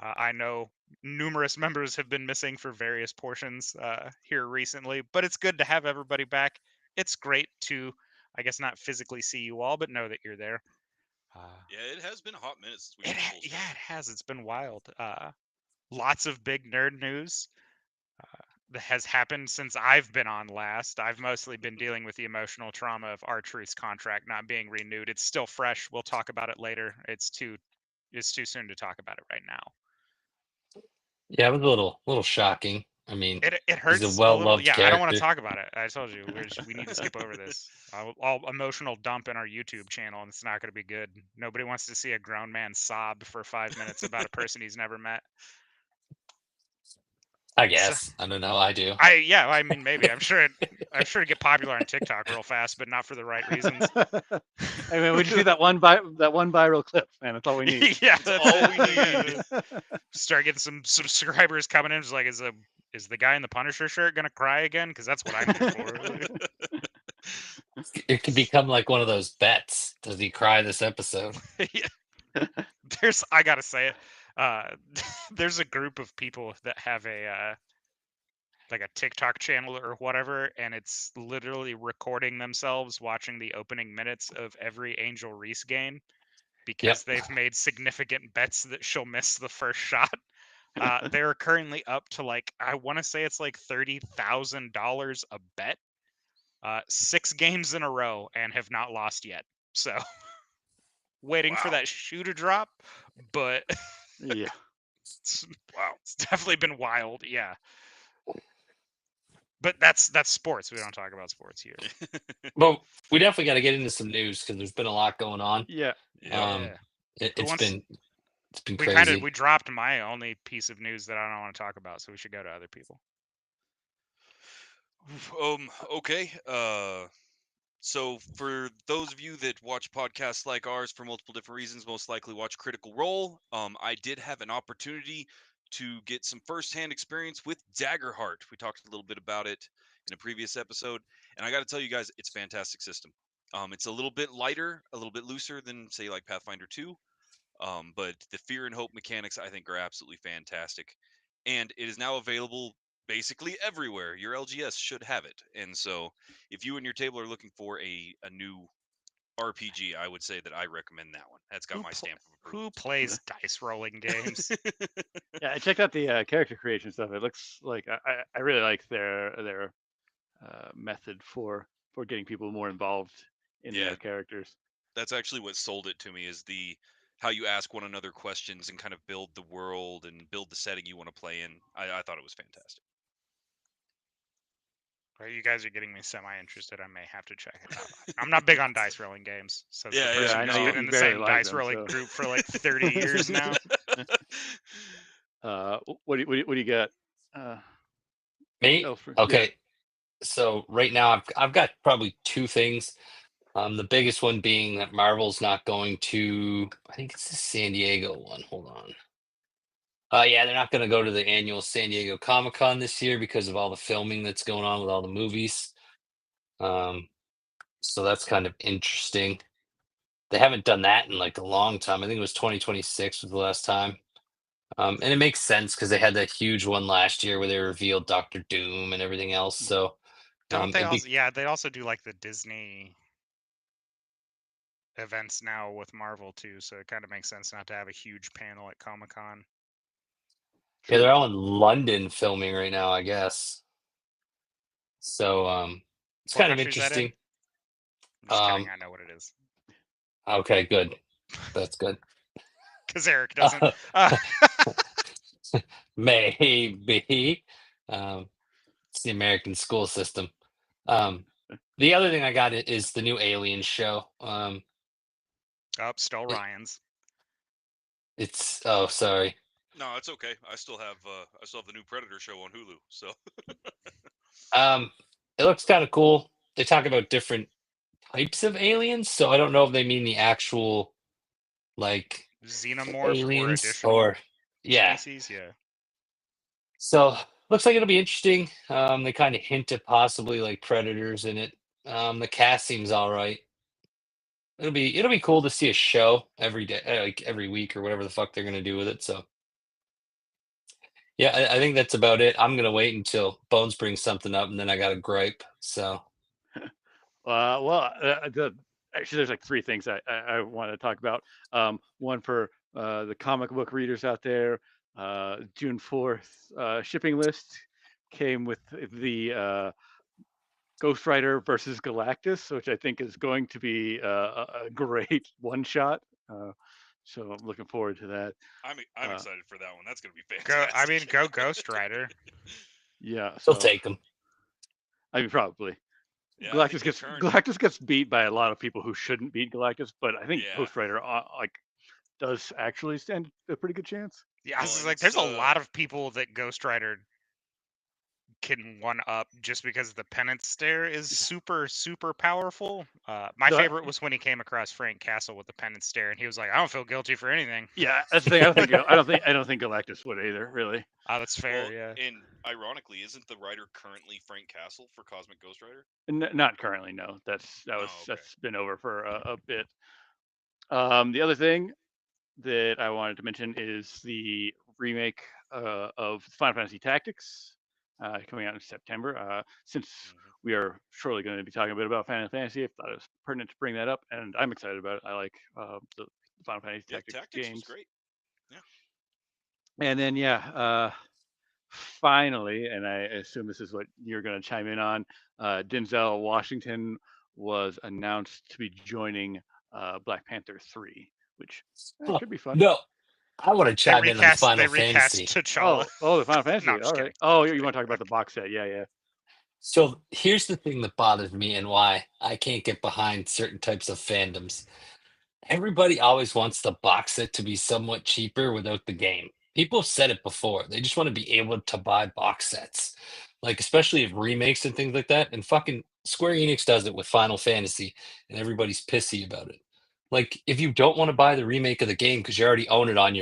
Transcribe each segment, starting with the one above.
I know numerous members have been missing for various portions here recently, but it's good to have everybody back. It's great to, I guess, not physically see you all, but know that you're there. Uh, Yeah, it has been a hot minute since we did the full yeah, it schedule. has. It's been wild. Lots of big nerd news that has happened since I've been on last. I've mostly been dealing with the emotional trauma of R-Truth's contract not being renewed. It's still fresh. We'll talk about it later. It's too soon to talk about it right now. Yeah, it was a little shocking. I mean, It he's a hurts a little. well-loved Yeah, I don't want to character. talk about it. I told you we need to skip over this. I'll emotional dump in our YouTube channel, and it's not going to be good. Nobody wants to see a grown man sob for 5 minutes about a person he's never met. I So, guess. I don't know. I do. yeah, I mean maybe I'm sure to get popular on TikTok real fast, but not for the right reasons. I mean, we just need that one viral clip, man. That's all we need. Yeah, That's that's all it. we need. Start getting some subscribers coming in. Just like, is the guy in the Punisher shirt gonna cry again? Because that's what I'm here for. It could become like one of those bets. Does he cry this episode? Yeah. I gotta say it. Uh, there's a group of people that have like a TikTok channel or whatever, and it's literally recording themselves watching the opening minutes of every Angel Reese game Yep. because they've made significant bets that she'll miss the first shot. They're currently up to like I want to say it's like $30,000 a bet, 6 games in a row, and have not lost yet. So waiting for Wow. that shoe to drop, but Yeah. it's, Wow. it's definitely been wild. Yeah, but that's sports. We don't talk about sports here. Well, we definitely got to get into some news because there's been a lot going on. Yeah. Yep. Um, Yeah. it, Who it's wants? been it's been We crazy. dropped my only piece of news that I don't want to talk about, so we should go to other people. Okay. So for those of you that watch podcasts like ours for multiple different reasons, most likely watch Critical Role. I did have an opportunity to get some firsthand experience with Daggerheart. We talked a little bit about it in a previous episode, and I got to tell you guys, it's a fantastic system. It's a little bit lighter, a little bit looser than say like Pathfinder 2. But the fear and hope mechanics I think are absolutely fantastic. And it is now available basically everywhere. Your LGS should have it. And so if you and your table are looking for a new RPG, I would say that I recommend that one. That's got Who my pl- stamp of who approval. plays dice rolling games? Yeah. I checked out the character creation stuff. It looks like I really like their method for getting people more involved in Yeah, their characters. that's actually what sold it to me is the how you ask one another questions and kind of build the world and build the setting you want to play in. I thought it was fantastic. Well, you guys are getting me semi-interested. I may have to check it out. I'm not big on dice rolling games, says the Yeah, Yeah, person I know who's you, been you in the barely same like dice them. rolling So, group for like 30 years now. what do you got? Uh, Me? Elfred? Yeah. Okay. So right now I've got probably two things. The biggest one being that Marvel's not going to. I think it's the San Diego one. Hold on. Yeah, they're not going to go to the annual San Diego Comic Con this year because of all the filming that's going on with all the movies. Um, so that's kind of interesting. They haven't done that in like a long time. I think it was 2026 was the last time. And it makes sense because they had that huge one last year where they revealed Doctor Doom and everything else. So Don't they it'd be also? Yeah, they also do like the Disney events now with Marvel too, so it kind of makes sense not to have a huge panel at Comic Con. yeah, they're True. all in London filming right now, I guess. So it's What kind of country is that in? interesting. I'm just kidding. Um, I know what it is okay, good. That's good. because Eric doesn't. Uh, Maybe. Um, it's the American school system. Um, the other thing I got is the new Alien show. still It, Ryan's. it's oh, sorry. No, it's okay. I still have the new Predator show on Hulu. So Um, it looks kind of cool. They talk about different types of aliens, so I don't know if they mean the actual like Xenomorph or aliens additional or yeah. species. Yeah. So looks like it'll be interesting. They kind of hint at possibly like predators in it. The cast seems all right. It'll be cool to see a show every day, like every week or whatever the fuck they're gonna do with it. So Yeah, I think that's about it. I'm gonna wait until Bones brings something up, and then I got a gripe. So Actually, there's like three things I want to talk about. One for the comic book readers out there. June 4th shipping list came with the Ghost Rider versus Galactus, which I think is going to be a great one shot. So I'm looking forward to that. I'm Uh, excited for that one. That's gonna be Go. I fantastic. mean, go Ghost Rider. Yeah, he'll so take him. I mean probably. Yeah, I think Galactus gets beat by a lot of people who shouldn't beat Galactus, but I think Yeah. Ghost Rider does actually stand a pretty good chance. Yeah, I Well, was and like, it's, there's a lot of people that Ghost Rider can one up just because the penance stare is super super powerful. My The- favorite was when he came across Frank Castle with the penance stare, and he was like, "I don't feel guilty for anything." Yeah, that's the thing. I don't think Galactus would either. Really, Oh, that's fair. well, Yeah. and ironically, isn't the writer currently Frank Castle for Cosmic Ghost Rider? Not currently. No, okay. that's been over for a bit. The other thing that I wanted to mention is the remake of Final Fantasy Tactics coming out in September. Since we are shortly going to be talking a bit about Final Fantasy, I thought it was pertinent to bring that up, and I'm excited about it. I like the Final Fantasy Yeah, Tactics Tactics was games. great. And then finally, and I assume this is what you're going to chime in on, Denzel Washington was announced to be joining Black Panther 3, which Oh, should be fun. no, I want to They chime in on recast. Final They recast Fantasy. T'Challa. The Final Fantasy. No, I'm just All right. kidding. Oh, Just you want to kidding. talk about the box set? Yeah. So here's the thing that bothers me and why I can't get behind certain types of fandoms. Everybody always wants the box set to be somewhat cheaper without the game. People have said it before. They just want to be able to buy box sets, like especially of remakes and things like that. And fucking Square Enix does it with Final Fantasy, and everybody's pissy about it. Like, if you don't want to buy the remake of the game because you already own it on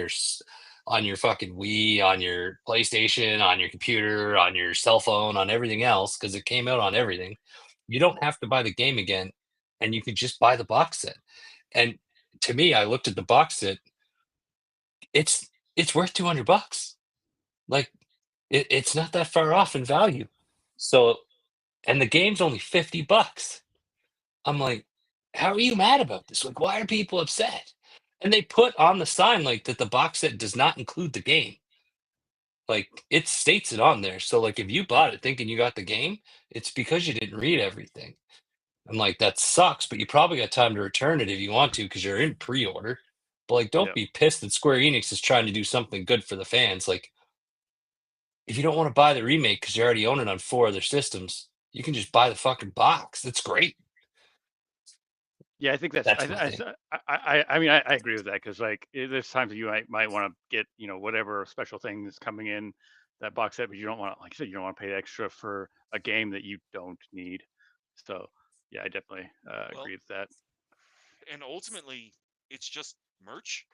on your fucking Wii, on your PlayStation, on your computer, on your cell phone, on everything else, because it came out on everything, you don't have to buy the game again, and you can just buy the box set. And to me, I looked at the box set. It's worth $200. Like it's not that far off in value. So, and the game's only $50. I'm like, how are you mad about this? Like, why are people upset? And they put on the sign like that the box set does not include the game. Like it states it on there. So like if you bought it thinking you got the game, it's because you didn't read everything. I'm like, that sucks, but you probably got time to return it if you want to because you're in pre-order. But like, don't Yeah. be pissed that Square Enix is trying to do something good for the fans. Like, if you don't want to buy the remake because you already own it on 4 other systems, you can just buy the fucking box. That's great. Yeah, I think That's my thing. I mean, I agree with that because like there's times that you might want to get whatever special thing is coming in that box set, but you don't want to, like you said, you don't want to pay extra for a game that you don't need. So yeah, I definitely agree with that. And ultimately, it's just merch.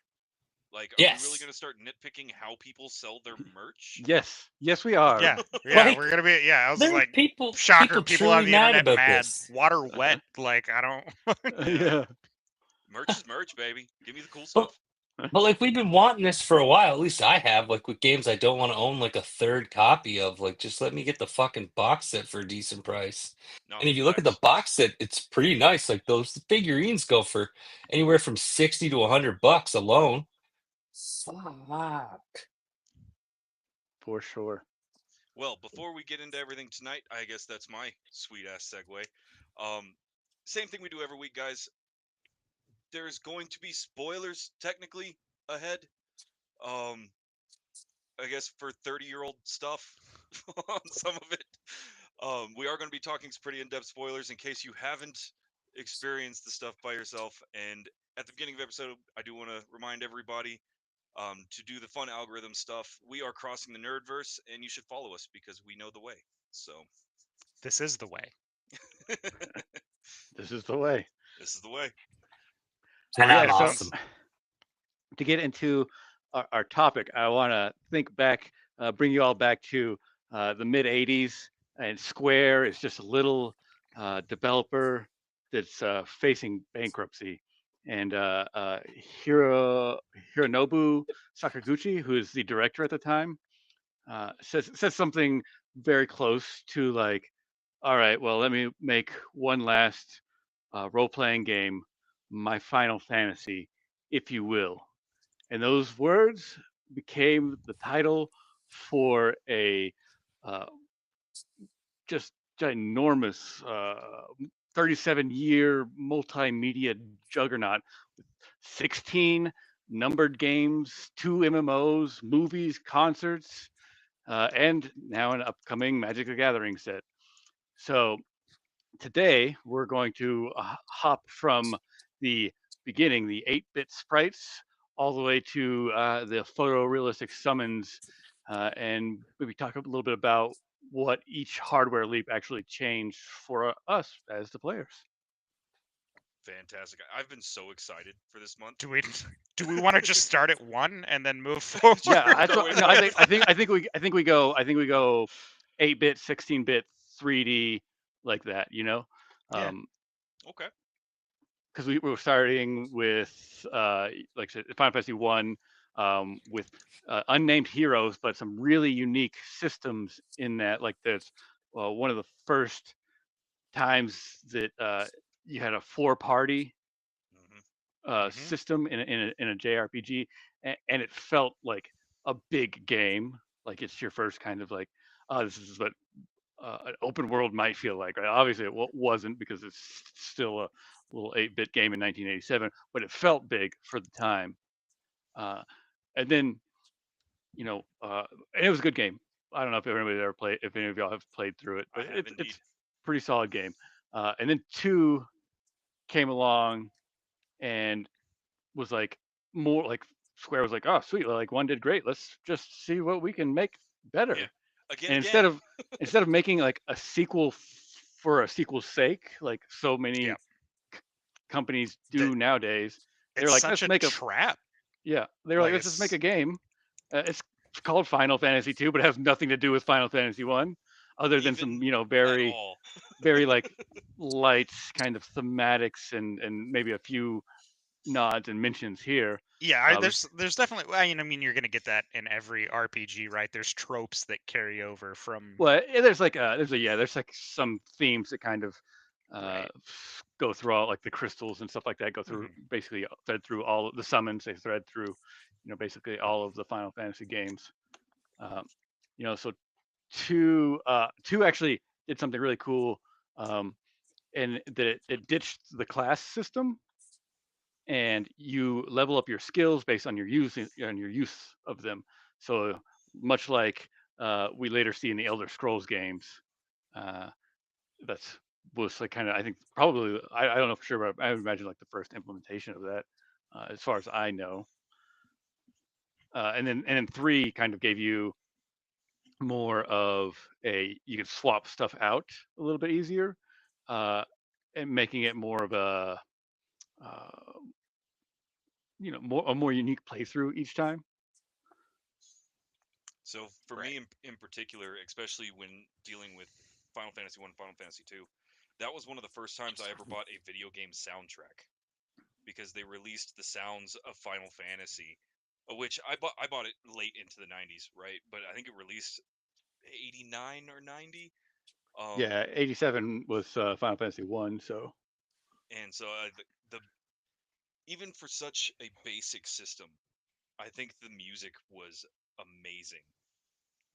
Like, are we really Yes. going to start nitpicking how people sell their merch? Yes, we are. Yeah, Like, we're gonna be. Yeah, I was There are like, people shocker. People on truly the mad internet about mad. this. Water wet. Like I don't. Yeah. Merch is merch, baby. Give me the cool But, stuff. but like we've been wanting this for a while. At least I have. Like with games I don't want to own like a third copy of. Like just let me get the fucking box set for a decent price. No, And if you look at the facts. box set, it's pretty nice. Like those figurines go for anywhere from $60 to $100 alone. Fuck. For sure. Well, before we get into everything tonight, I guess that's my sweet ass segue. Same thing we do every week, guys. There's going to be spoilers technically ahead. I guess for 30-year-old stuff on some of it. We are going to be talking some pretty in-depth spoilers in case you haven't experienced the stuff by yourself. And at the beginning of the episode, I do want to remind everybody to do the fun algorithm stuff. We are crossing the Nerdverse, and you should follow us because we know the way. So This is the way. This is the way. this is the way. And Yeah, I'm so awesome. to get into our topic, I want to think back, bring you all back to the mid 80s, and Square is just a little developer that's facing bankruptcy. And Hironobu Sakaguchi, who is the director at the time, says something very close to like, all right, well, let me make one last role-playing game, my Final Fantasy, if you will. And those words became the title for a uh, just ginormous 37-year multimedia juggernaut with 16 numbered games, 2 MMOs, movies, concerts, and now an upcoming Magic the Gathering set. So today we're going to hop from the beginning, the 8-bit sprites, all the way to the photorealistic summons, and maybe talk a little bit about what each hardware leap actually changed for us as the players. Fantastic. I've been so excited for this month. Do we want to just start at 1 and then move forward? Yeah, that's go what, into no, it. I think we go 8-bit, 16-bit, 3D like that, you know. Yeah. Okay. Because we were starting with, like I said, Final Fantasy One, with unnamed heroes, but some really unique systems in that. Like there's one of the first times that you had a 4-party hmm system in a JRPG, and it felt like a big game. Like it's your first kind of like, oh, this is what an open world might feel like. Right? Obviously, it wasn't because it's still a little 8-bit game in 1987, but it felt big for the time. And then, you know, and it was a good game. I don't know if anybody ever played, if any of y'all have played through it, but I have indeed. it's a pretty solid game. And then 2 came along and was like more like Square was like, oh sweet, like 1 did great. Let's just see what we can make better. Yeah. And Again. instead of making like a sequel for a sequel's sake, like so many Yeah. companies do nowadays, they're It's like, such let's a make a trap. yeah. They're like, Like let's just make a it's game. It's called Final Fantasy 2, but it has nothing to do with Final Fantasy 1, other than some, Even you know, at very all. very like light kind of thematics and maybe a few nods and mentions here. yeah. But There's definitely. I mean, you're gonna get that in every RPG, right? There's tropes that carry over from. well, there's like there's like some themes that kind of Right. go through all like the crystals and stuff like that. Go through basically thread through all of the summons. They thread through, you know, basically all of the Final Fantasy games. You know, so 2 actually did something really cool, and that it ditched the class system, and you level up your skills based on your use of them. So much like we later see in the Elder Scrolls games, uh, that's was like kind of, I think probably, I don't know for sure, but I would imagine like the first implementation of that, as far as I know. And then 3 kind of gave you more of you could swap stuff out a little bit easier, uh, and making it more of a uh, you know, a more unique playthrough each time. So for Right. me in particular, especially when dealing with Final Fantasy 1, Final Fantasy 2, that was one of the first times I ever bought a video game soundtrack, because they released the sounds of Final Fantasy, which I bought it late into the 90s, right? But I think it released 89 or 90. Yeah, 87 was Final Fantasy 1, so And so the even for such a basic system, I think the music was amazing.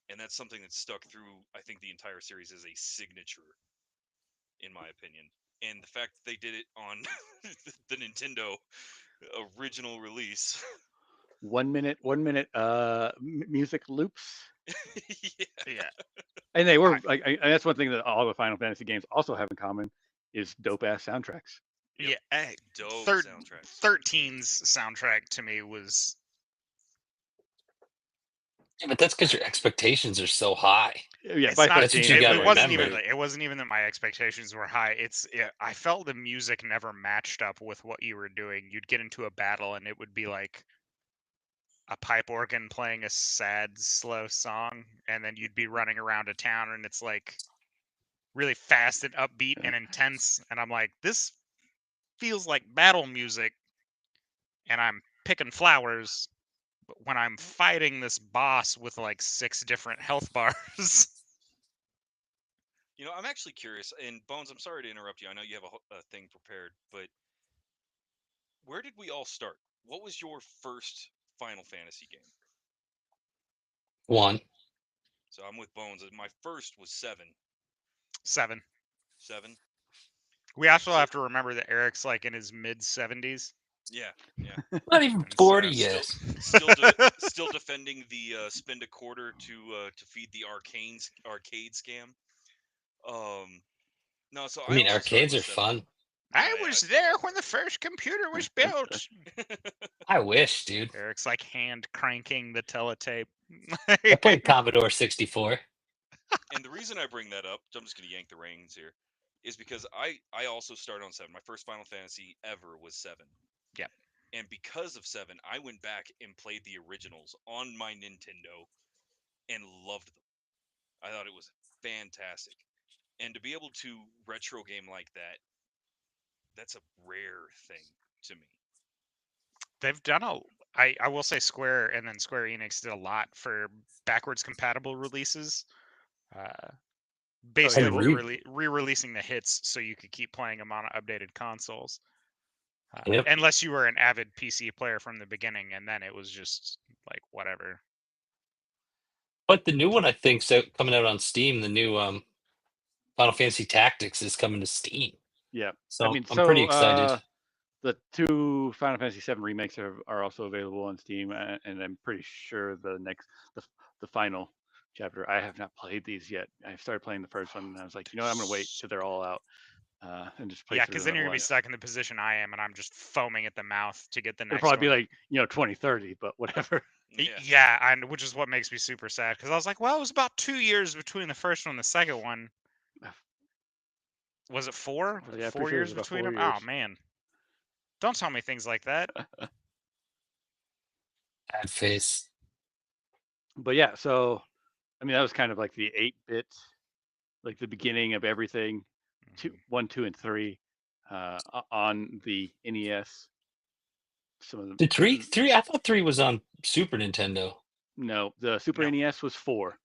And that's something that stuck through, I think, the entire series as a signature, in my opinion. And the fact that they did it on the Nintendo original release. 1 minute music loops. Yeah. Yeah. And they were like, and that's one thing that all the Final Fantasy games also have in common is dope ass soundtracks. Yep. Yeah. Dope Third soundtrack. 13's soundtrack to me was. Yeah, but that's because your expectations are so high. Yeah, It's by not. That's what 13, you gotta It wasn't even. remember. It wasn't even that my expectations were high. I felt the music never matched up with what you were doing. You'd get into a battle and it would be like a pipe organ playing a sad, slow song, and then you'd be running around a town and it's like really fast and upbeat and intense. And I'm like, this feels like battle music, and I'm picking flowers, But when I'm fighting this boss with like 6 different health bars, You know, I'm actually curious. And Bones, I'm sorry to interrupt you. I know you have a thing prepared, but where did we all start? What was your first Final Fantasy game? 1. So I'm with Bones. My first was 7. 7. 7. We also So have to remember that Eric's like in his mid 70s. yeah, yeah. Not even And so 40 Still, yet. still defending the spend a quarter to feed the arcade scam. No, so I I mean, also started arcades with are 7. fun. I Yeah, was absolutely. there when the first computer was built. I wish, dude. Eric's like hand cranking the teletape. I played Commodore 64. And the reason I bring that up, I'm just gonna yank the reins here, is because I also started on 7. My first Final Fantasy ever was 7. Yep. And because of 7, I went back and played the originals on my Nintendo and loved them. I thought it was fantastic. And to be able to retro game like that, that's a rare thing to me. They've done I will say Square and then Square Enix did a lot for backwards compatible releases. Basically yeah. re-releasing the hits so you could keep playing them on updated consoles. Yep. Unless you were an avid PC player from the beginning, and then it was just like whatever. But the new one, I think, so coming out on Steam, the new Final Fantasy Tactics is coming to Steam. Yeah. So I mean, I'm pretty excited. The 2 Final Fantasy VII remakes are also available on Steam, and I'm pretty sure the final chapter. I have not played these yet. I started playing the first one, and I was like, you know what, I'm gonna wait till they're all out, and just play Yeah, through because them then at you're gonna be once. stuck in the position I am, and I'm just foaming at the mouth to get the It'll next probably one. be like 2030, but whatever. Yeah. Yeah, and which is what makes me super sad because I was like, well, it was about 2 years between the first one and the second one. Was it 4? Yeah, I'm 4 pretty sure it was years about between 4 them? years. Oh man, don't tell me things like that. Bad face. But yeah, so I mean, that was kind of like the 8-bit, like the beginning of everything. Mhm. 1, 2, and 3 on the NES. Some of them. Did 3? I thought 3 was on Super Nintendo. No, the Super No. NES was 4.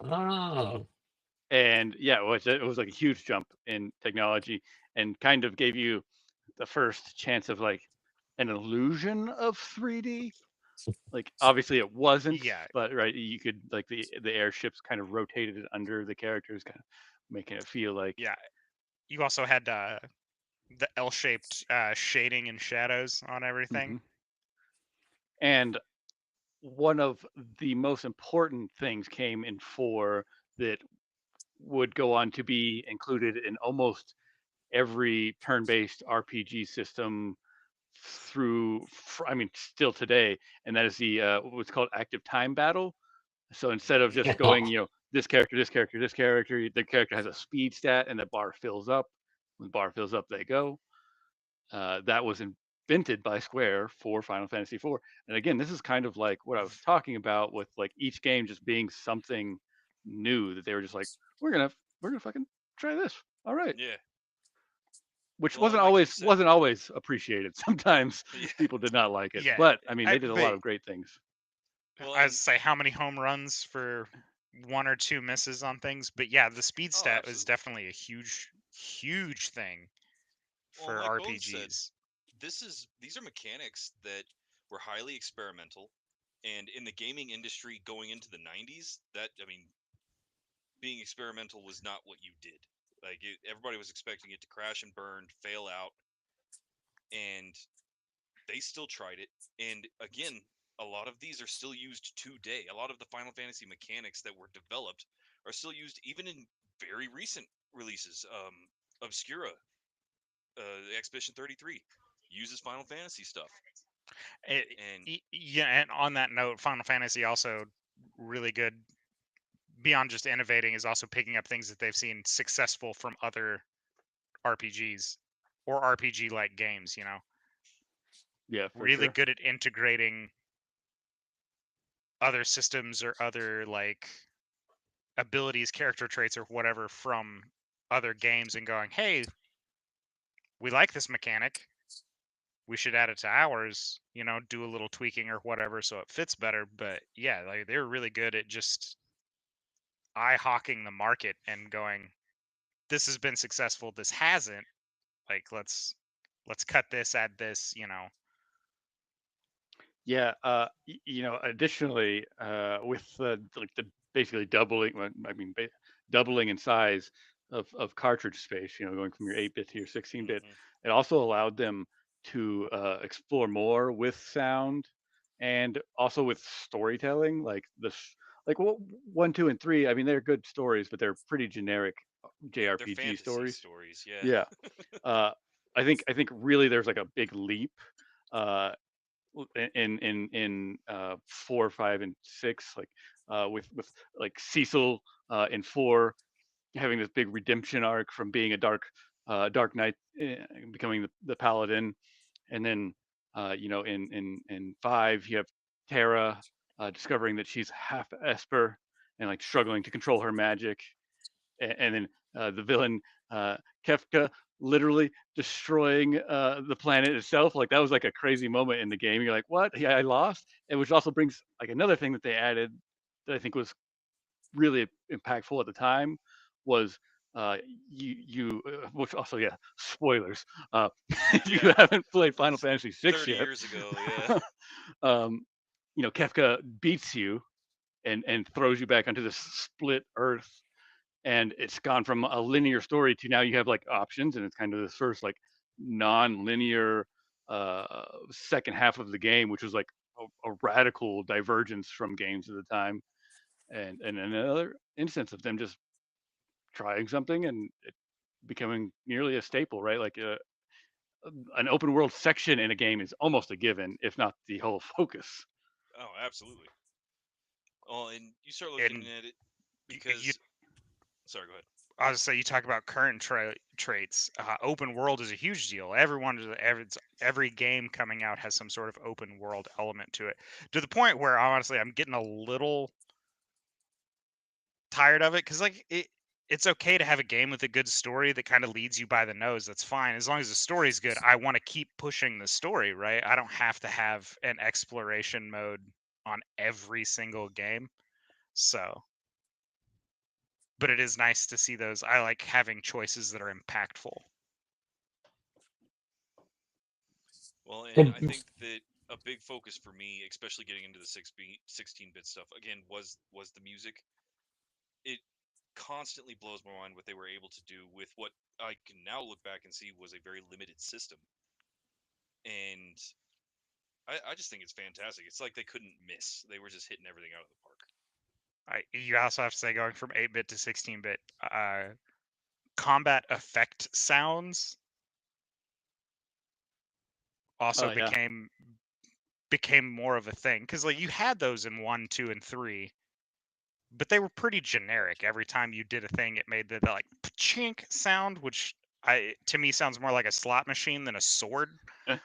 Oh. And yeah, it was like a huge jump in technology, and kind of gave you the first chance of like an illusion of 3D. Like obviously it wasn't, Yeah, but right, you could like the airships kind of rotated under the characters, kind of making it feel like yeah. You also had the L-shaped shading and shadows on everything. Mhm. And one of the most important things came in 4 that would go on to be included in almost every turn-based RPG system I mean, still today, and that is the what's called active time battle. So instead of just going, this character, this character, this character, the character has a speed stat, and the bar fills up. When the bar fills up, they go. That was invented by Square for Final Fantasy IV. And again, this is kind of like what I was talking about with like each game just being something new that they were just like, we're gonna fucking try this. All right. Yeah. Which Well, and like you said, wasn't always appreciated. Sometimes yeah. people did not like it, Yeah, but I mean, they did a lot of great things. Well, I and say how many home runs for 1 or 2 misses on things, but yeah, the speed oh, stat is absolutely. definitely a huge thing Well, for like Bones said, RPGs. these are mechanics that were highly experimental, and in the gaming industry going into the 90s, being experimental was not what you did. Like everybody was expecting it to crash and burn, fail out, and they still tried it. And again, a lot of these are still used today. A lot of the Final Fantasy mechanics that were developed are still used even in very recent releases. Obscura, Expedition 33 uses Final Fantasy stuff. And Yeah, and on that note, Final Fantasy also really good beyond just innovating is also picking up things that they've seen successful from other RPGs or RPG like games, Yeah, for really sure. good at integrating other systems or other like abilities, character traits or whatever from other games and going, "Hey, we like this mechanic. we should add it to ours, do a little tweaking or whatever so it fits better. But yeah, like they were really good at just eye hawking the market and going, this has been successful, this hasn't. Like let's cut this, add this. Yeah, additionally, with the basically doubling, I mean, doubling in size of cartridge space, going from your 8-bit to your 16-bit, it also allowed them to explore more with sound and also with storytelling, like like 1, 2, and 3. I mean, they're good stories, but they're pretty generic Yeah, they're JRPG fantasy stories. yeah. Yeah, I think really there's like a big leap. Uh, in 4, 5, and 6, like with like Cecil in 4 having this big redemption arc from being a dark knight, becoming the paladin, and then in 5 you have Terra discovering that she's half Esper and like struggling to control her magic, and then the villain Kefka literally destroying the planet itself. Like that was like a crazy moment in the game. You're like, what? Yeah, I lost. And which also brings like another thing that they added that I think was really impactful at the time was which also, yeah, spoilers. If you Yeah. haven't played Final Fantasy 6 30 yet, years ago, yeah. Kefka beats you and throws you back onto this split Earth, and it's gone from a linear story to now you have like options, and it's kind of this first like non-linear second half of the game, which was like a radical divergence from games at the time, and another instance of them just trying something and it becoming nearly a staple, right? Like an open world section in a game is almost a given, if not the whole focus. Oh, absolutely. Oh, and you start looking at it because. Sorry, go ahead. I was say, you talk about current traits. Open world is a huge deal. Every game coming out has some sort of open world element to it, to the point where honestly I'm getting a little tired of it, because like it's okay to have a game with a good story that kind of leads you by the nose. That's fine as long as the story's good. I want to keep pushing the story, right? I don't have to have an exploration mode on every single game. So, but it is nice to see those. I like having choices that are impactful. Well, and I think that a big focus for me, especially getting into the 16-bit stuff, again, was the music. It constantly blows my mind what they were able to do with what I can now look back and see was a very limited system. And I just think it's fantastic. It's like they couldn't miss. They were just hitting everything out of the park. You also have to say, going from 8-bit to 16-bit, combat effect sounds also Yeah. became more of a thing, because like you had those in 1, 2, and 3, but they were pretty generic. Every time you did a thing, it made the like chink sound, which to me sounds more like a slot machine than a sword. There's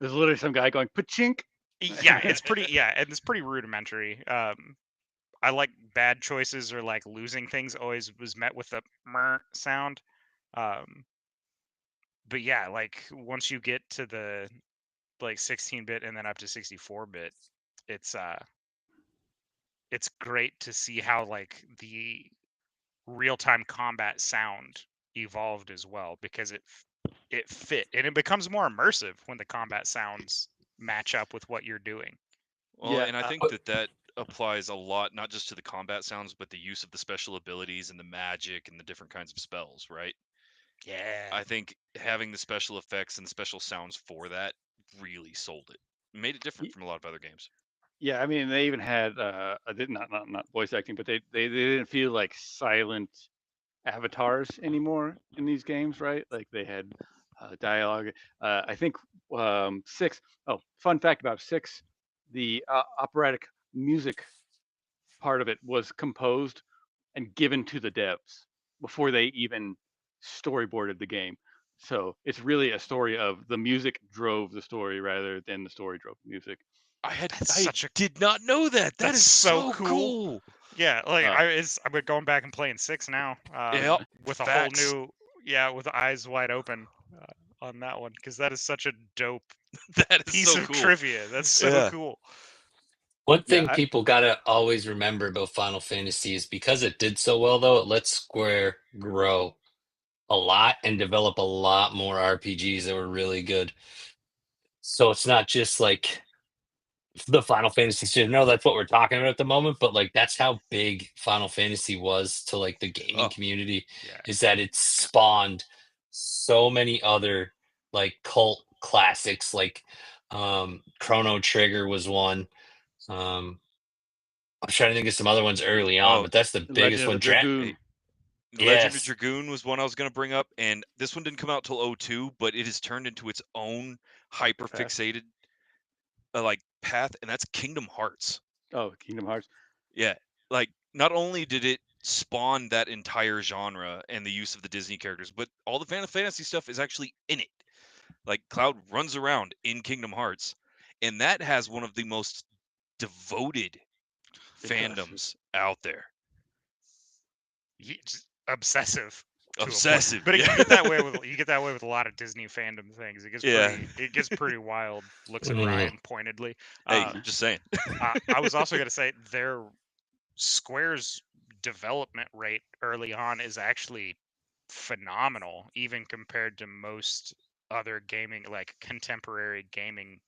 literally some guy going pachink. Yeah, it's pretty rudimentary. I like bad choices, or like losing things always was met with a meh sound. But yeah, like once you get to the like 16-bit and then up to 64-bit, it's great to see how like the real-time combat sound evolved as well, because it fit and it becomes more immersive when the combat sounds match up with what you're doing. Well, Yeah, and I think that applies a lot, not just to the combat sounds, but the use of the special abilities and the magic and the different kinds of spells, right? Yeah. I think having the special effects and the special sounds for that really sold it. Made it different from a lot of other games. Yeah, I mean, they even had not voice acting, but they didn't feel like silent avatars anymore in these games, right? Like they had dialogue. I think 6. Oh, fun fact about 6: the operatic music part of it was composed and given to the devs before they even storyboarded the game. So it's really a story of the music drove the story rather than the story drove the music. I did not know that. That is so cool. Yeah, like I'm going back and playing 6 now. Yep, with facts. a whole new, with eyes wide open. on that one because that is such a dope That is piece so of cool. trivia. That's so Yeah. cool. One Yeah, thing people gotta always remember about Final Fantasy is because it did so well, though, it let Square grow a lot and develop a lot more RPGs that were really good. So it's not just like the Final Fantasy series. No, that's what we're talking about at the moment, but like that's how big Final Fantasy was to like the gaming Oh. community, Yeah. is that it spawned so many other like cult classics, like Chrono Trigger was one. I'm trying to think of some other ones early on, Oh, but that's the The biggest Legend of one. the Dragoon. Legend of Yes. Dragoon was one I was going to bring up, and this one didn't come out till 02, but it has turned into its own hyper Path. fixated like path, and that's Kingdom Hearts. Oh, Kingdom Hearts. Yeah, like not only did it spawn that entire genre and the use of the Disney characters, but all the Final Fantasy stuff is actually in it. Like Cloud runs around in Kingdom Hearts, and that has one of the most devoted It does. fandoms out there. Just obsessive. To a point. Obsessive, But yeah. you get that way with a lot of Disney fandom things. It gets Yeah. pretty wild. Looks at Mhm. Ryan pointedly. Hey, just saying. I was also gonna say their Square's development rate early on is actually phenomenal, even compared to most other gaming, like contemporary gaming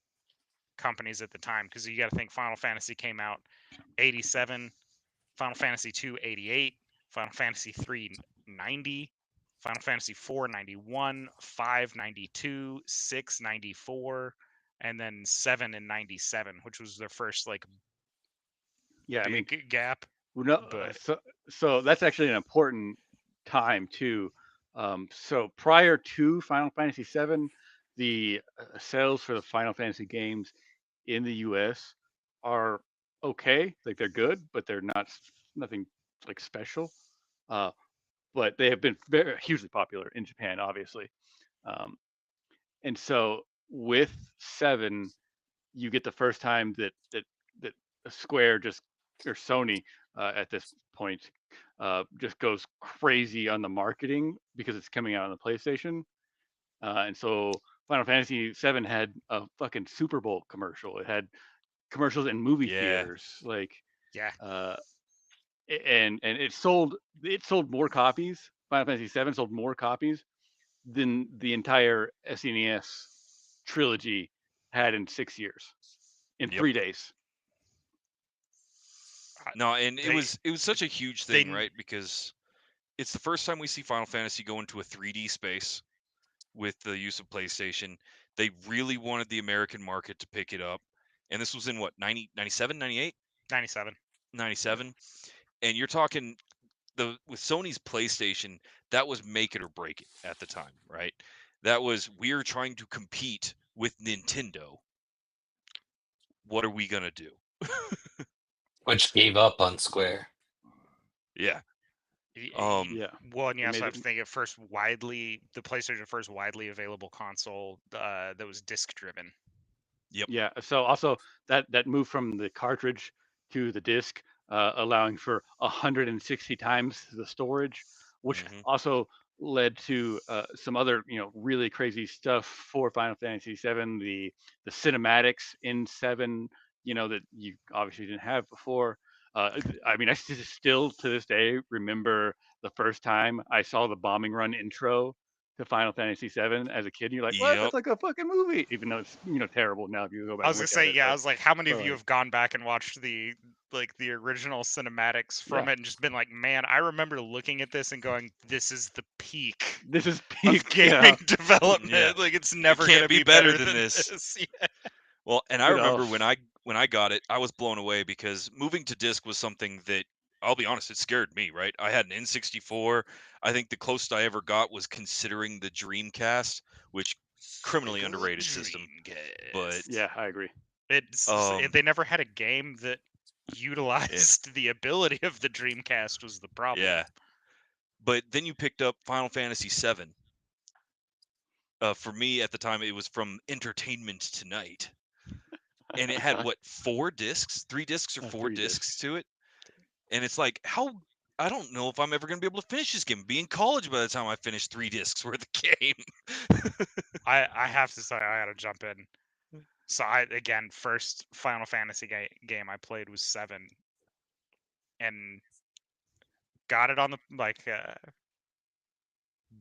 companies at the time. Because you got to think Final Fantasy came out 87, Final Fantasy 2 88, Final Fantasy 3 90, Final Fantasy 4 91, 5 92, 6 94, and then 7 in 97, which was their first like Yeah, I mean, big gap. well, no, But so that's actually an important time too. So prior to Final Fantasy VII, the sales for the Final Fantasy games in the U.S. are okay, like they're good, but they're nothing like special. Uh, but they have been very hugely popular in Japan, obviously. Um, and so with Seven, you get the first time that Square just or Sony at this point just goes crazy on the marketing because it's coming out on the PlayStation, and so Final Fantasy VII had a fucking Super Bowl commercial. It had commercials in movie Yeah. theaters, like yeah, and it sold more copies. Final Fantasy VII sold more copies than the entire SNES trilogy had in 6 years, in Yep. 3 days. No, and it They- was such a huge they thing, right? Because it's the first time we see Final Fantasy go into a 3D space with the use of PlayStation. They really wanted the American market to pick it up. And this was in what, 90, 97, 98, 97. 97? And you're talking with Sony's PlayStation, that was make it or break it at the time, right? That was, we're trying to compete with Nintendo. What are we going to do? Which gave up on Square. Yeah. Yeah. Well, and you It also made have it- to think of the PlayStation first widely available console that was disc driven. Yeah. So also that move from the cartridge to the disc, allowing for 160 times the storage, which Mhm. also led to some other really crazy stuff for Final Fantasy VII. The cinematics in Seven, that you obviously didn't have before. I mean, I still to this day remember the first time I saw the bombing run intro to Final Fantasy VII as a kid. And you're like, what? Yep. That's like a fucking movie, even though it's terrible now if you go back. I was and gonna look say, at it, yeah, I but, was like, how many of but you like, have gone back and watched the original cinematics from Yeah. it and just been like, man, I remember looking at this and going, this is the peak this is of peak. gaming development. Yeah. Like it's never can't gonna be be better better than than this. Yeah. Well, and I You remember know. when I got it, I was blown away because moving to disc was something that, I'll be honest, it scared me, right? I had an N64. I think the closest I ever got was considering the Dreamcast, which criminally underrated system. But Yeah, I agree. They never had a game that utilized the ability of the Dreamcast was the problem. yeah. But then you picked up Final Fantasy VII. For me at the time, it was from Entertainment Tonight, and it had what, 4 discs, 3 discs or 4 3 discs discs. to it, and it's like, how I don't know if I'm ever going to be able to finish this game. Be in college by the time I finish 3 discs worth of game. I have to say I gotta jump in. So again, first Final Fantasy game I played was 7, and got it on the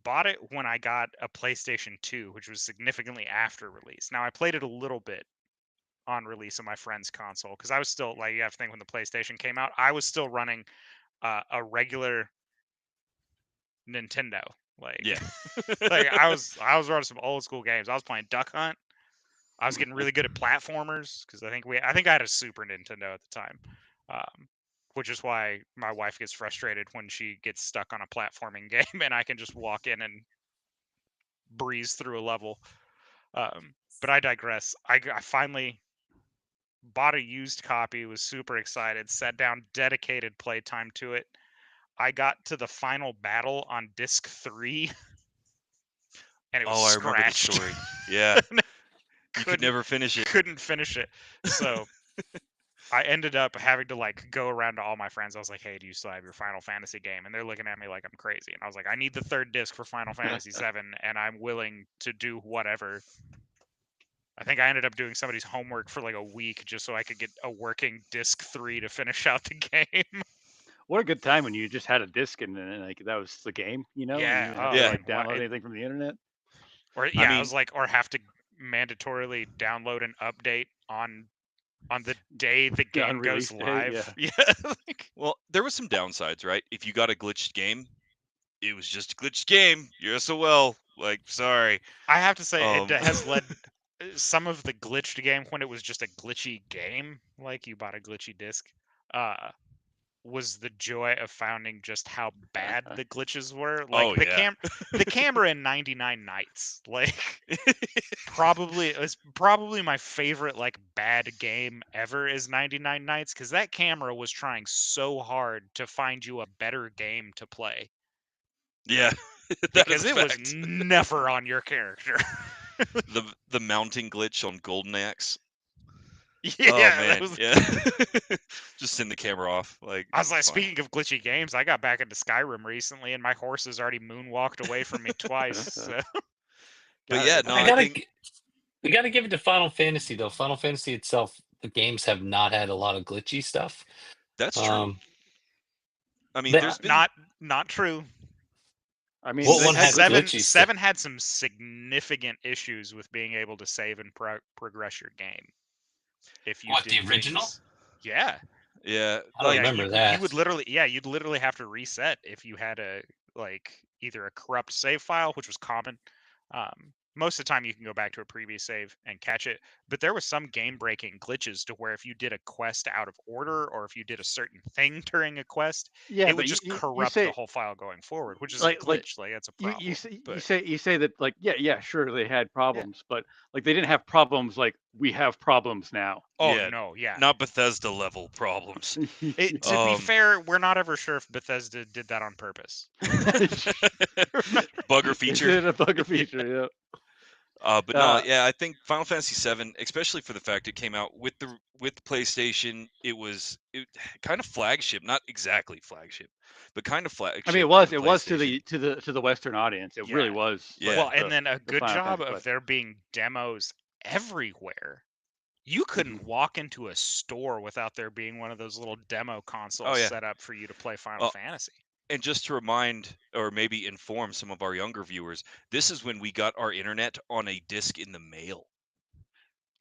bought it when I got a PlayStation 2, which was significantly after release. Now I played it a little bit on release of my friend's console because I was still like, you have to think, when the PlayStation came out, I was still running a regular Nintendo. Like, Yeah. like I was running some old school games. I was playing Duck Hunt. I was getting really good at platformers because I think I had a Super Nintendo at the time, which is why my wife gets frustrated when she gets stuck on a platforming game and I can just walk in and breeze through a level. But I digress. I finally bought a used copy, was super excited, sat down, dedicated playtime to it. I got to the final battle on disc 3 and it was I remember the scratched. story. Yeah. You could never finish it. Couldn't finish it. So I ended up having to like go around to all my friends. I was like, "Hey, do you still have your Final Fantasy game?" And they're looking at me like I'm crazy. And I was like, "I need the 3rd disc for Final Fantasy 7 and I'm willing to do whatever." I think I ended up doing somebody's homework for like a week just so I could get a working disc 3 to finish out the game. What a good time when you just had a disc and then like that was the game, you know? And you Yeah, didn't have oh, to Yeah. like man, download anything from the internet. Or I yeah, I mean- was like, or have to mandatorily download an update on the day the Yeah, on game goes release day, live. yeah. Yeah. Like, Well, there were some downsides, right? If you got a glitched game, it was just a glitched game. You're SOL. Like, sorry. I have to say, it Um, has led some of the glitched game, when it was just a glitchy game, like you bought a glitchy disc, was the joy of finding just how bad the glitches were. Like Oh, yeah. the camera in 99 Nights, like it's probably my favorite like bad game ever is 99 Nights, because that camera was trying so hard to find you a better game to play Yeah. That because is a it was fact. never on your character. The mounting glitch on Golden Axe. Yeah, Oh that man. was- Yeah. Just send the camera off. Like, I was like, fine. speaking of glitchy games, I got back into Skyrim recently, and my horse has already moonwalked away from me twice. So. But yeah, no, I I gotta, think we gotta give it to Final Fantasy though. Final Fantasy itself, the games have not had a lot of glitchy stuff. that's true. I mean, They- there's been Not true. I mean, What they one had had Seven glitchy stuff? Seven had some significant issues with being able to save and progress your game. If you What, did the original? things- yeah. yeah, I don't like remember you, that. You would literally, you'd literally have to reset if you had a either a corrupt save file, which was common. Most of the time, you can go back to a previous save and catch it. But there was some game-breaking glitches to where if you did a quest out of order, or if you did a certain thing during a quest, yeah, it but would just you corrupt say the whole file going forward, which is like a glitch. Like that's a problem. you but say that like yeah sure they had problems, but like they didn't have problems like we have problems now. oh yeah, no, yeah. not Bethesda level problems. To be fair, we're not ever sure if Bethesda did that on purpose. Bugger Is feature. it a bugger feature? Yeah. But no, Uh, yeah, I think Final Fantasy VII, especially for the fact it came out with the PlayStation, it kind of flagship, not exactly flagship, but kind of flagship. I mean, it for was the to the Western audience. It really Yeah. was. Yeah. like, Well, the- and then a the good Final job Fantasy of Quest. there being demos everywhere. You couldn't walk into a store without there being one of those little demo consoles yeah. set up for you to play Final Fantasy. And just to remind, or maybe inform some of our younger viewers, this is when we got our internet on a disc in the mail.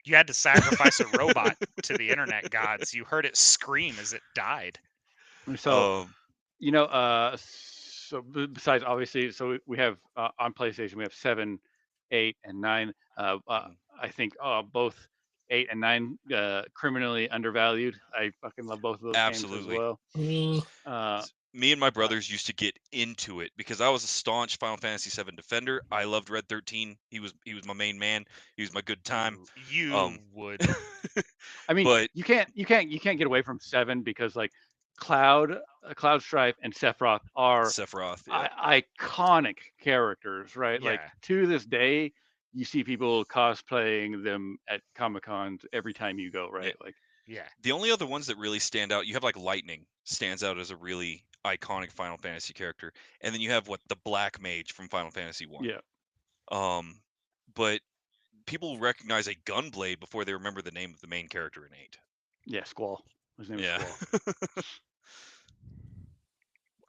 You had to sacrifice a robot to the internet gods. You heard it scream as it died. So so besides obviously, so we have on PlayStation we have 7, 8, and 9. I think both 8 and 9 criminally undervalued. I fucking love both of those games Absolutely. as well. Mm, Me and my brothers used to get into it because I was a staunch Final Fantasy VII defender. I loved Red 13. He was my main man. He was my good time. You would. I mean, But you can't get away from 7 because like Cloud Strife and Sephiroth are Sephiroth, yeah. iconic characters, right? Like Yeah. to this day, you see people cosplaying them at Comic-Cons every time you go, right? Like Yeah. The only other ones that really stand out, you have like Lightning stands out as a really iconic Final Fantasy character, and then you have the Black Mage from Final Fantasy 1. Yeah. But people recognize a Gunblade before they remember the name of the main character in 8. Yeah, Squall. His name Yeah. is Squall.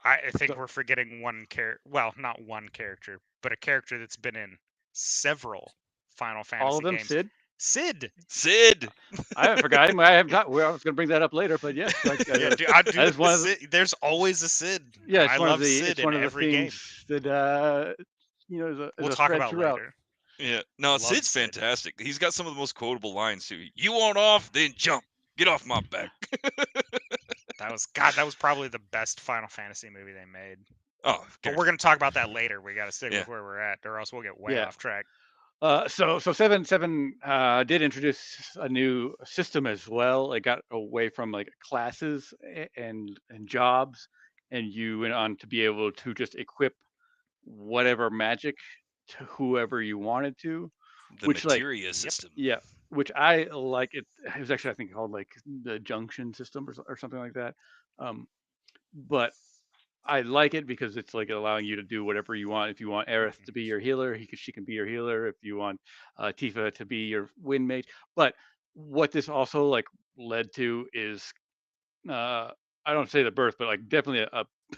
I think So- we're forgetting one character. Well, not one character, but a character that's been in several Final Fantasy All of them, games. Sid. Sid. Sid. I haven't forgotten. I have not. Well, I was going to bring that up later, but yes. Yeah, dude, I do. that is one of the- Sid, there's always a Sid. Yeah, it's I one love of the. Sid It's one in of the every game. things that is We'll a talk thread about throughout. later. Yeah. No, Love Sid's Sid. fantastic. He's got some of the most quotable lines too. You want off, then jump. Get off my back. That was probably the best Final Fantasy movie they made. Oh, But we're going to talk about that later. We got to stick Yeah. with where we're at, or else we'll get way Yeah. off track. So 7 did introduce a new system as well. It got away from like classes and jobs, and you went on to be able to just equip whatever magic to whoever you wanted to. the which, like- materia system. Yeah, which I like. It was actually I think called like the junction system or something like that. But I like it because it's like allowing you to do whatever you want. If you want Aerith to be your healer, she can be your healer. If you want Tifa to be your wind mage, but what this also like led to is I don't say the birth, but like definitely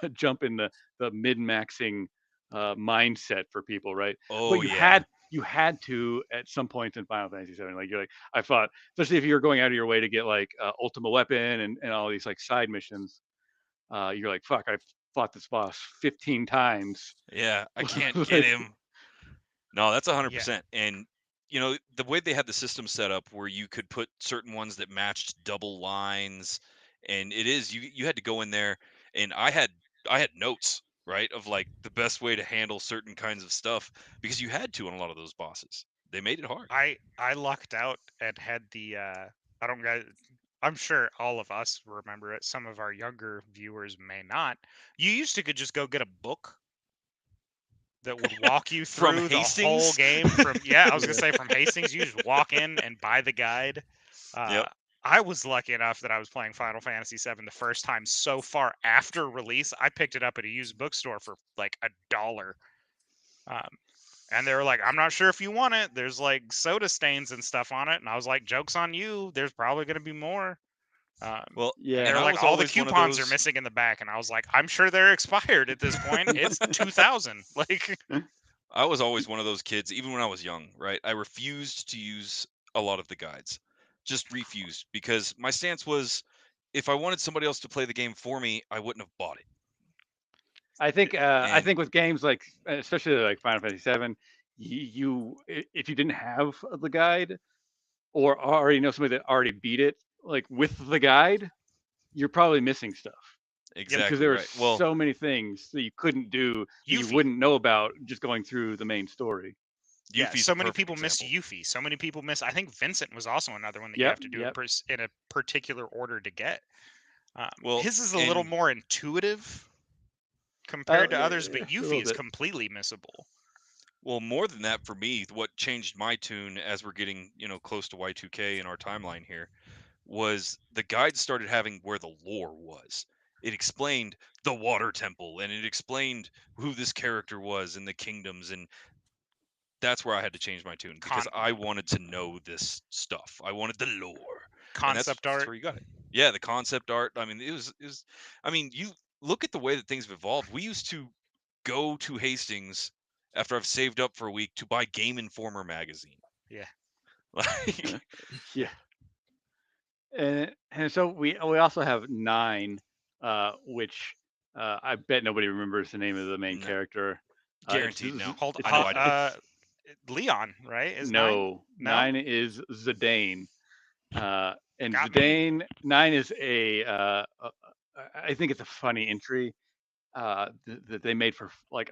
a jump in the mid maxing mindset for people, right? Oh But yeah. you had to at some point in Final Fantasy 7. Like you're like, I thought, especially if you're going out of your way to get like Ultima Weapon and all these like side missions, you're like, fuck, I've fought this boss 15 times. Yeah, I can't Like- get him. No, that's 100%. And the way they had the system set up where you could put certain ones that matched double lines, and it is you had to go in there, and I had notes, right, of like the best way to handle certain kinds of stuff because you had to on a lot of those bosses. They made it hard. I lucked out and had the I'm sure all of us remember it. Some of our younger viewers may not. You used to could just go get a book that would walk you From through the whole Hastings? game. I was gonna say from Hastings. You just walk in and buy the guide. Yep. I was lucky enough that I was playing Final Fantasy VII the first time so far after release. I picked it up at a used bookstore for like $1. And they were like, I'm not sure if you want it. There's like soda stains and stuff on it. And I was like, joke's on you. There's probably going to be more. Well, Yeah. They and were I like, was all the always one of coupons are those- missing in the back. And I was like, I'm sure they're expired at this point. It's 2000. Like, I was always one of those kids, even when I was young, right? I refused to use a lot of the guides. Just refused because my stance was if I wanted somebody else to play the game for me, I wouldn't have bought it. I think And- with games like especially like Final Fantasy VII, if you didn't have the guide or already know somebody that already beat it, like with the guide, you're probably missing stuff. Exactly. Because there were right. Well, so many things that you couldn't do that you Yuffie. wouldn't know about just going through the main story. yeah, Yuffie's so a many perfect people miss example. Yuffie. So many people miss. I think Vincent was also another one that you Yep, have to do yep. in a particular order to get. Well, His is a little and- more intuitive compared to yeah, others, yeah, but a little Yuffie is bit. completely missable. Well, more than that for me, what changed my tune as we're getting, close to Y2K in our timeline here was the guide started having where the lore was. It explained the water temple and it explained who this character was and the kingdoms, and that's where I had to change my tune because I wanted to know this stuff. I wanted the lore. And Concept that's art. where you got it. Yeah, the concept art. I mean, it was I mean, you look at the way that things have evolved. We used to go to Hastings after I've saved up for a week to buy Game Informer magazine. Yeah. Like, Yeah. And so we also have 9, which I bet nobody remembers the name of the main No. character. Guaranteed no. Hold it's I know on. I do. Leon, right? Is no, No? 9 is Zidane. And Got me. Zidane, 9 is I think it's a funny entry that they made for like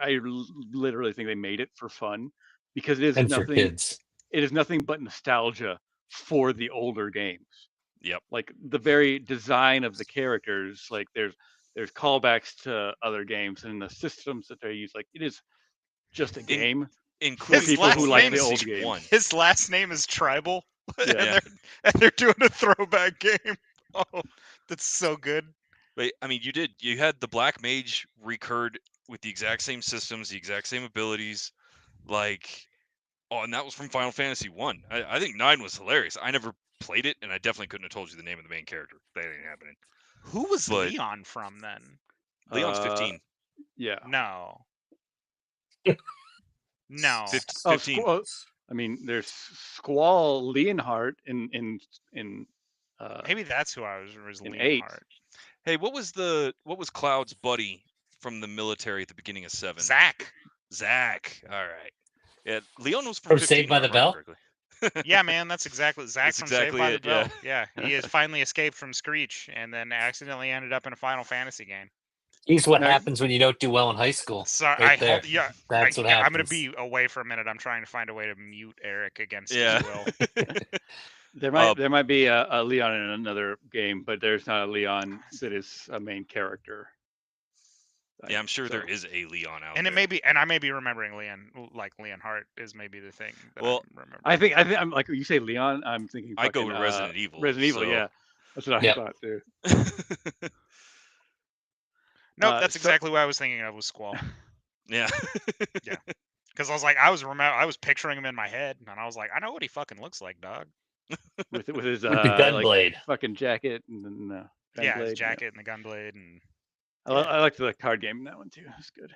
literally think they made it for fun because it is And for nothing. kids. It is nothing but nostalgia for the older games. Yep. Like the very design of the characters, like there's callbacks to other games and the systems that they use. Like it is just a game. Including His last Final name is- Fantasy old games. 1. His last name is Tribal, Yeah. and they're doing a throwback game. Oh, that's so good. But I mean, you had the Black Mage recurred with the exact same systems, the exact same abilities, like. Oh, and that was from Final Fantasy 1. I think 9 was hilarious. I never played it, and I definitely couldn't have told you the name of the main character. That ain't happening. Who was But- Leon from then? Leon's 15. Yeah. No. No. 15. I mean, there's Squall Leonhardt in Maybe that's who I was in Leonhardt. 8. Hey, what was Cloud's buddy from the military at the beginning of 7? Zach. Zach. All right. Yeah, Leon was from From 15, Saved by if I the remember Bell? correctly. Yeah, man, that's exactly Zach That's from exactly Saved by it, the Bell. Yeah, he has finally escaped from Screech and then accidentally ended up in a Final Fantasy game. He's what No. happens when you don't do well in high school. Sorry, Right there. That's what happens. I'm gonna be away for a minute. I'm trying to find a way to mute Eric against Yeah. his will. There might be a Leon in another game, but there's not a Leon that is a main character. Yeah, I'm sure there So- is a Leon out And there. it may be, and I may be remembering Leonhardt is maybe the thing that Well, I'm remembering. I think I'm like, you say Leon, I'm thinking. I go fucking, with Resident Evil, Resident Evil, so- yeah, that's what I Yep. thought too. Nope, that's so- exactly what I was thinking of was Squall. Yeah. Because I was like, I was picturing him in my head, and I was like, I know what he fucking looks like, dog. with his With the gun like, blade. fucking jacket and then Yeah, his gunblade, jacket and the gunblade, and I liked the card game in that one too. It's good.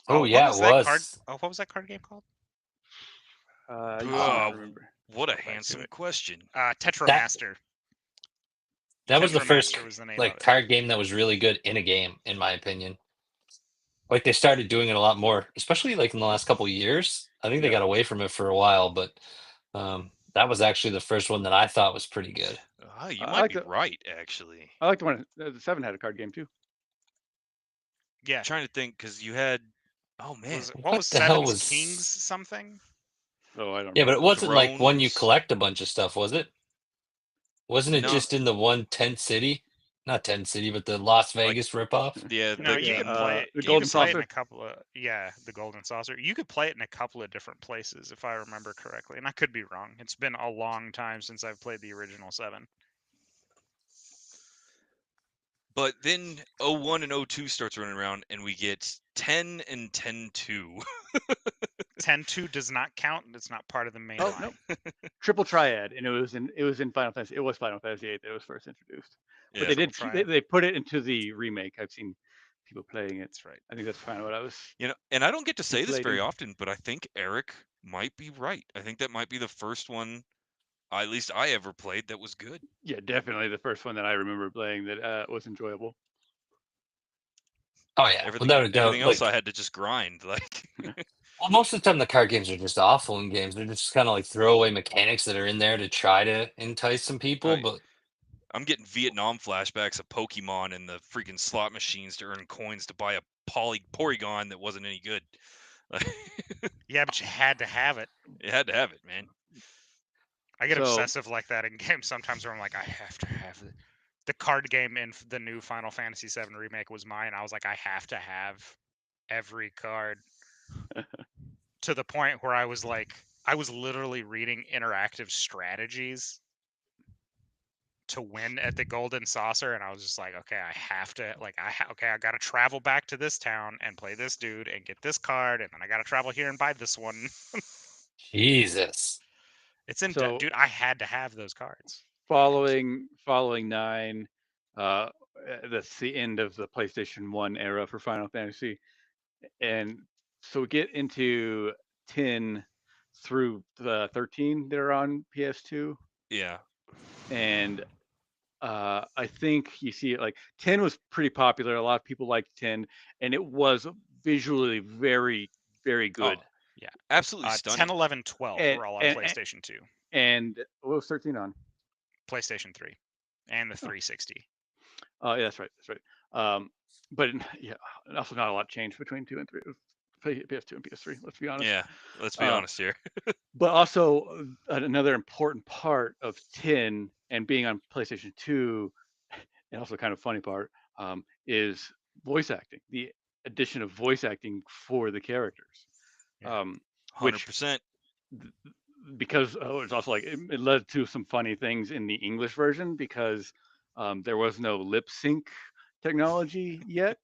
Oh, what yeah, was it that was. card? Oh, what was that card game called? You Oh, I don't remember. What a Go back to handsome it. question. Tetramaster. That was the Tetramaster first was the name like of it. card game that was really good in a game, in my opinion. Like they started doing it a lot more, especially like in the last couple of years. I think they Yeah. got away from it for a while, but that was actually the first one that I thought was pretty good. You I might like be the- right, actually. I liked the one. The 7 had a card game too. Yeah. I'm trying to think because you had. Oh man. What was the hell Seven's was- Kings something? Oh, I don't. Yeah, but it wasn't like one you Thrones. collect a bunch of stuff, was it? Wasn't it No. just in the one Tent City? Not Tent City, but the Las Vegas ripoff? Yeah. No, the you game- can play it. the You Golden can play it in Saucer? a couple of the Golden Saucer. You could play it in a couple of different places if I remember correctly, and I could be wrong. It's been a long time since I've played the original 7. But then 01 and 02 starts running around, and we get 10 and 10-2. 10-2 does not count. It's not part of the main Oh, line. no. Triple Triad, and it was in Final Fantasy. It was Final Fantasy 8 that it was first introduced. But Yeah. they did. Triple They, Triad. they put it into the remake. I've seen people playing it. That's right. I think that's kind of what I was. You know, and I don't get to say this very Deflating. often, but I think Eric might be right. I think that might be the first one, at least I ever played, that was good. Yeah, definitely the first one that I remember playing that was enjoyable. Oh yeah, Everything, without a doubt. everything else like- I had to just grind. Like, Well, most of the time the card games are just awful in games. They're just kind of like throwaway mechanics that are in there to try to entice some people. Right. But I'm getting Vietnam flashbacks of Pokemon and the freaking slot machines to earn coins to buy a Porygon that wasn't any good. Like, Yeah, but you had to have it. you had to have it, man. I get So- obsessive like that in games sometimes where I'm like, I have to have it. The card game in the new Final Fantasy VII remake was mine. I was like, I have to have every card. To the point where I was like, I was literally reading interactive strategies to win at the Golden Saucer, and I was just like, okay, I have to, like, I got to travel back to this town and play this dude and get this card, and then I got to travel here and buy this one. Jesus, It's in, So- dude. I had to have those cards. Following 9, that's the end of the PlayStation 1 era for Final Fantasy, and so we get into 10 through the 13 that are on PS2, Yeah. and I think you see it like 10 was pretty popular. A lot of people liked 10, and it was visually very, very good. Absolutely 10, stunning. 11, 12 And- were all on and- PlayStation 2, And what was 13 on? PlayStation 3, and the 360. Yeah, that's right. That's right. But yeah, also not a lot changed between 2 and 3. PS2 and PS3. Let's be honest. Yeah. Let's be Uh, honest here. But also another important part of 10 and being on PlayStation 2, and also kind of funny part, is voice acting. The addition of voice acting for the characters. Yeah. Which- 100%. Because it's also like it led to some funny things in the English version because there was no lip sync technology yet,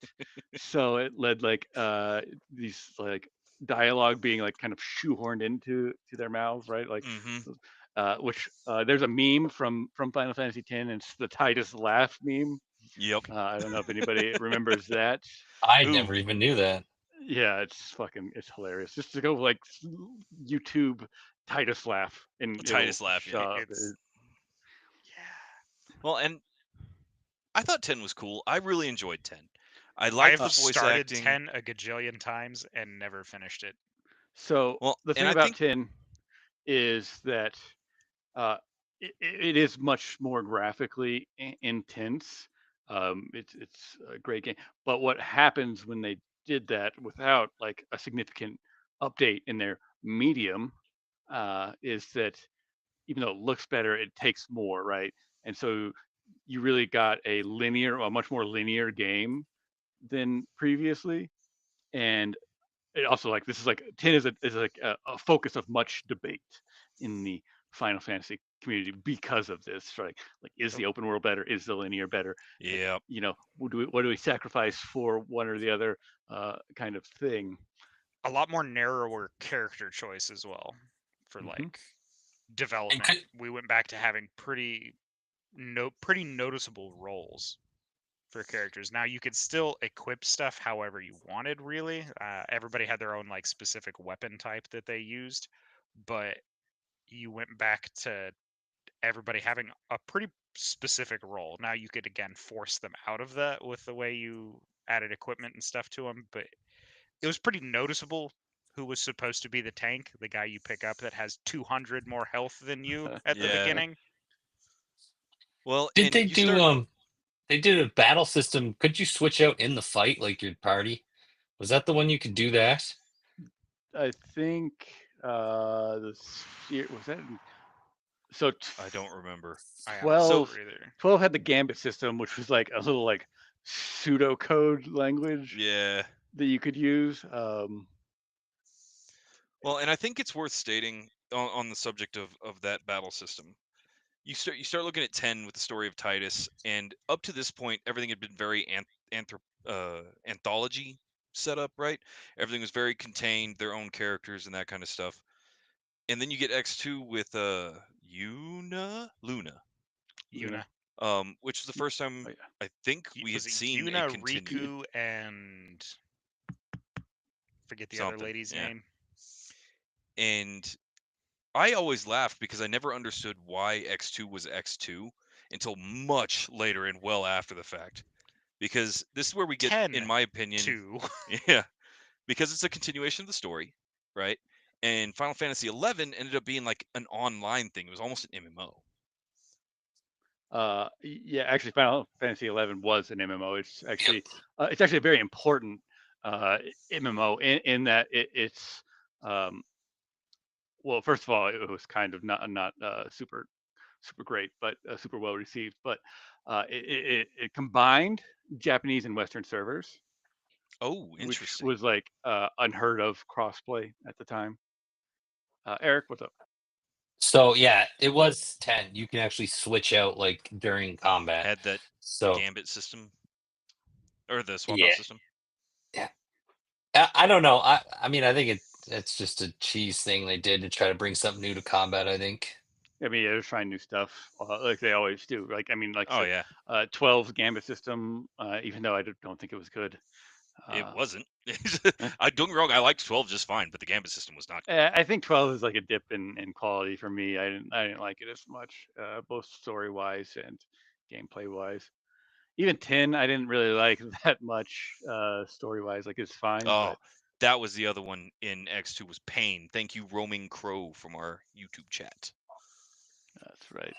so it led like these like dialogue being like kind of shoehorned into their mouths, right? Like, Mm-hmm. which there's a meme from Final Fantasy X, and it's the Titus laugh meme. Yep. I don't know if anybody remembers that. I Ooh. never even knew that. Yeah, it's hilarious. Just to go like YouTube Titus laugh and Titus it'll laugh, yeah. show up. It's yeah. Well, and I thought 10 was cool. I really enjoyed 10. I I've liked the voice started acting. 10 a gajillion times and never finished it. So Well, the and thing I about think 10 is that it is much more graphically intense. It's a great game, but what happens when they did that without like a significant update in their medium is that even though it looks better, it takes more, right? And so you really got a much more linear game than previously, and it also like this is like 10 is like a focus of much debate in the Final Fantasy community because of this, right? Like, is the open world better? Is the linear better? yeah. You know, what do we sacrifice for one or the other kind of thing? A lot more narrower character choice as well for Mhm. like development. could- We went back to having pretty noticeable roles for characters. Now you could still equip stuff however you wanted, really. Everybody had their own like specific weapon type that they used, but you went back to everybody having a pretty specific role. Now you could again force them out of that with the way you added equipment and stuff to them, but it was pretty noticeable who was supposed to be the tank, the guy you pick up that has 200 more health than you at the Yeah. beginning. Well, Did and they you do start. they did a battle system? Could you switch out in the fight like your party? Was that the one you could do that? I think was that so I don't remember. I honestly So 12 don't either. 12 had the Gambit system, which was like a little like pseudocode language yeah. that you could use. Well, and I think it's worth stating on the subject of that battle system. You start looking at 10 with the story of Titus, and up to this point, everything had been very anthology set up, right? Everything was very contained, their own characters and that kind of stuff. And then you get X2 with Luna, Yuna. which was the first time Oh, yeah. I think we had Was it seen a Yuna, continued Riku, and forget the other something. lady's Yeah. name. And I always laughed because I never understood why X2 was X2 until much later and well after the fact. Because this is where we get, 10 in my opinion, 2. yeah, because it's a continuation of the story, right? And Final Fantasy 11 ended up being like an online thing. It was almost an MMO. Yeah, actually, Final Fantasy 11 was an MMO. It's actually a very important MMO in that it's well, first of all, it was kind of not super great, but super well received. But it combined Japanese and Western servers, Oh, which interesting. was like unheard of crossplay at the time. Eric, what's up? So yeah, it was 10. You can actually switch out like during combat. Had that So Gambit system or the swap yeah, out system. I don't know. I mean, I think it's just a cheese thing they did to try to bring something new to combat. I think. I mean, they're trying new stuff like they always do. Like, I mean, like I Oh said, yeah, 12's Gambit system, even though I don't think it was good. it wasn't. I don't get me wrong. I liked 12 just fine, but the Gambit system was not good. I think 12 is like a dip in quality for me. I didn't like it as much, both story wise and gameplay wise. Even 10, I didn't really like that much story wise. Like, it's fine. Oh, that was the other one in X2 was Pain. Thank you, Roaming Crow, from our YouTube chat. That's right.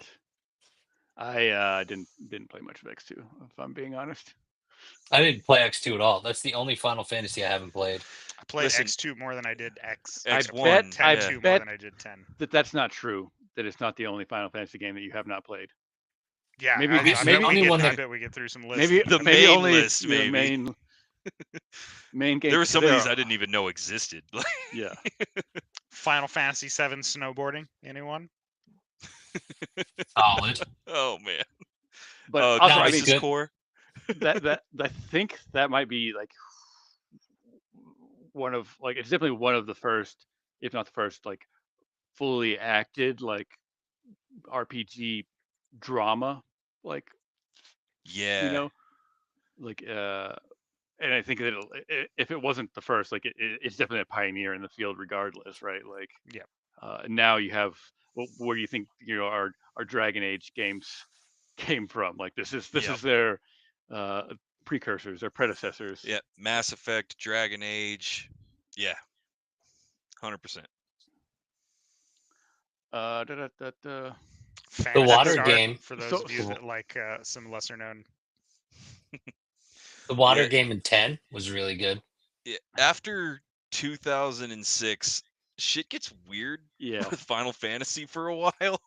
I didn't play much of X2, if I'm being honest. I didn't play X2 at all. That's the only Final Fantasy I haven't played. I played Listen, X2 more than I did X. X1, I played 10 I 2 more bet than I did 10. That's not true. That it's not the only Final Fantasy game that you have not played. Yeah, Maybe I bet maybe we only get, one I that- bet we get through some lists. Maybe The maybe main only list, your maybe. main game. There were some of there these are- I didn't even know existed. Yeah. Final Fantasy 7 snowboarding. Anyone? Solid. Oh man. But also, I Crisis mean, Crisis good. Core. that I think that might be like one of like it's definitely one of the first, if not the first, like fully acted like RPG drama, like you Yeah. know, like and I think that if it wasn't the first, like it's definitely a pioneer in the field, regardless, right? Like, Yeah. now you have where do you think our Dragon Age games came from? Like this Yep. is their uh, precursors, their predecessors. Yeah. Mass Effect, Dragon Age. Yeah. 100%. Da, da, da. Phantasy water Star, game- for those So- of you so- that like some lesser known. The water Yeah. game in 10 was really good. Yeah. After 2006, shit gets weird Yeah. with Final Fantasy for a while.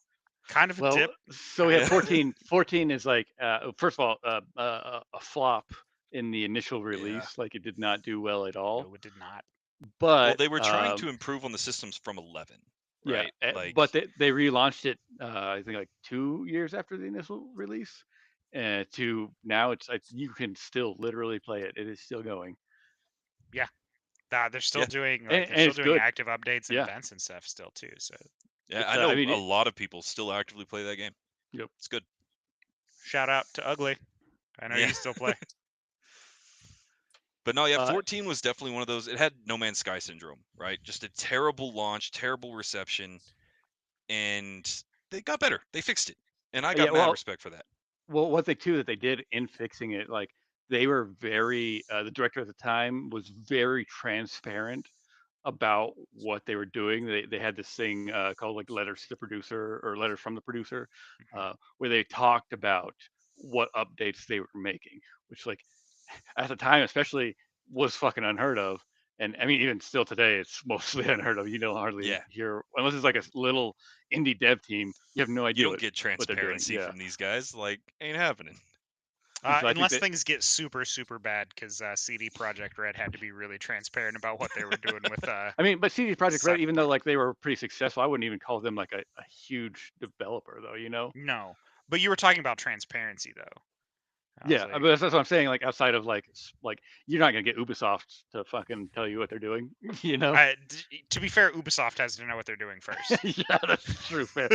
Kind of a Well, dip. so we had Yeah. 14. 14 is like, first of all, a flop in the initial release. Like it did not do well at all. No, it did not. But Well, they were trying to improve on the systems from 11, right? yeah, but they relaunched it. I think like 2 years after the initial release, to now it's like you can still literally play it. It is still going. They're still Yeah. doing And- like and they're still it's doing good. active updates and Yeah. events and stuff still too. So yeah, it's, I know I mean, a lot of people still actively play that game. Yep. It's good. shout out to Ugly. I know Yeah. you still play. But no, yeah, Uh, 14 was definitely one of those. It had No Man's Sky syndrome, right? Just a terrible launch, terrible reception, and they got better. They fixed it, and I got Yeah, mad well- respect for that. Well, one thing too that they did in fixing it, like they were very, the director at the time was very transparent about what they were doing. They had this thing called like letters to the producer or letters from the producer, where they talked about what updates they were making, which like at the time especially was fucking unheard of. And I mean, even still today, it's mostly unheard of. You don't hardly Yeah. hear, unless it's like a little indie dev team, you have no idea You don't what get they're doing. transparency Yeah. from these guys. Like, ain't happening. So I think Unless that- things get super super bad, because CD Projekt Red had to be really transparent about what they were doing with. I mean, but CD Projekt Red, even though Cyberpunk. like they were pretty successful, I wouldn't even call them like a huge developer, though. You know? No, but you were talking about transparency though. I was Yeah, like, but that's what I'm saying. Like outside of like like you're not gonna get Ubisoft to fucking tell you what they're doing. You know? to be fair, Ubisoft has to know what they're doing first. Yeah, that's true. Fair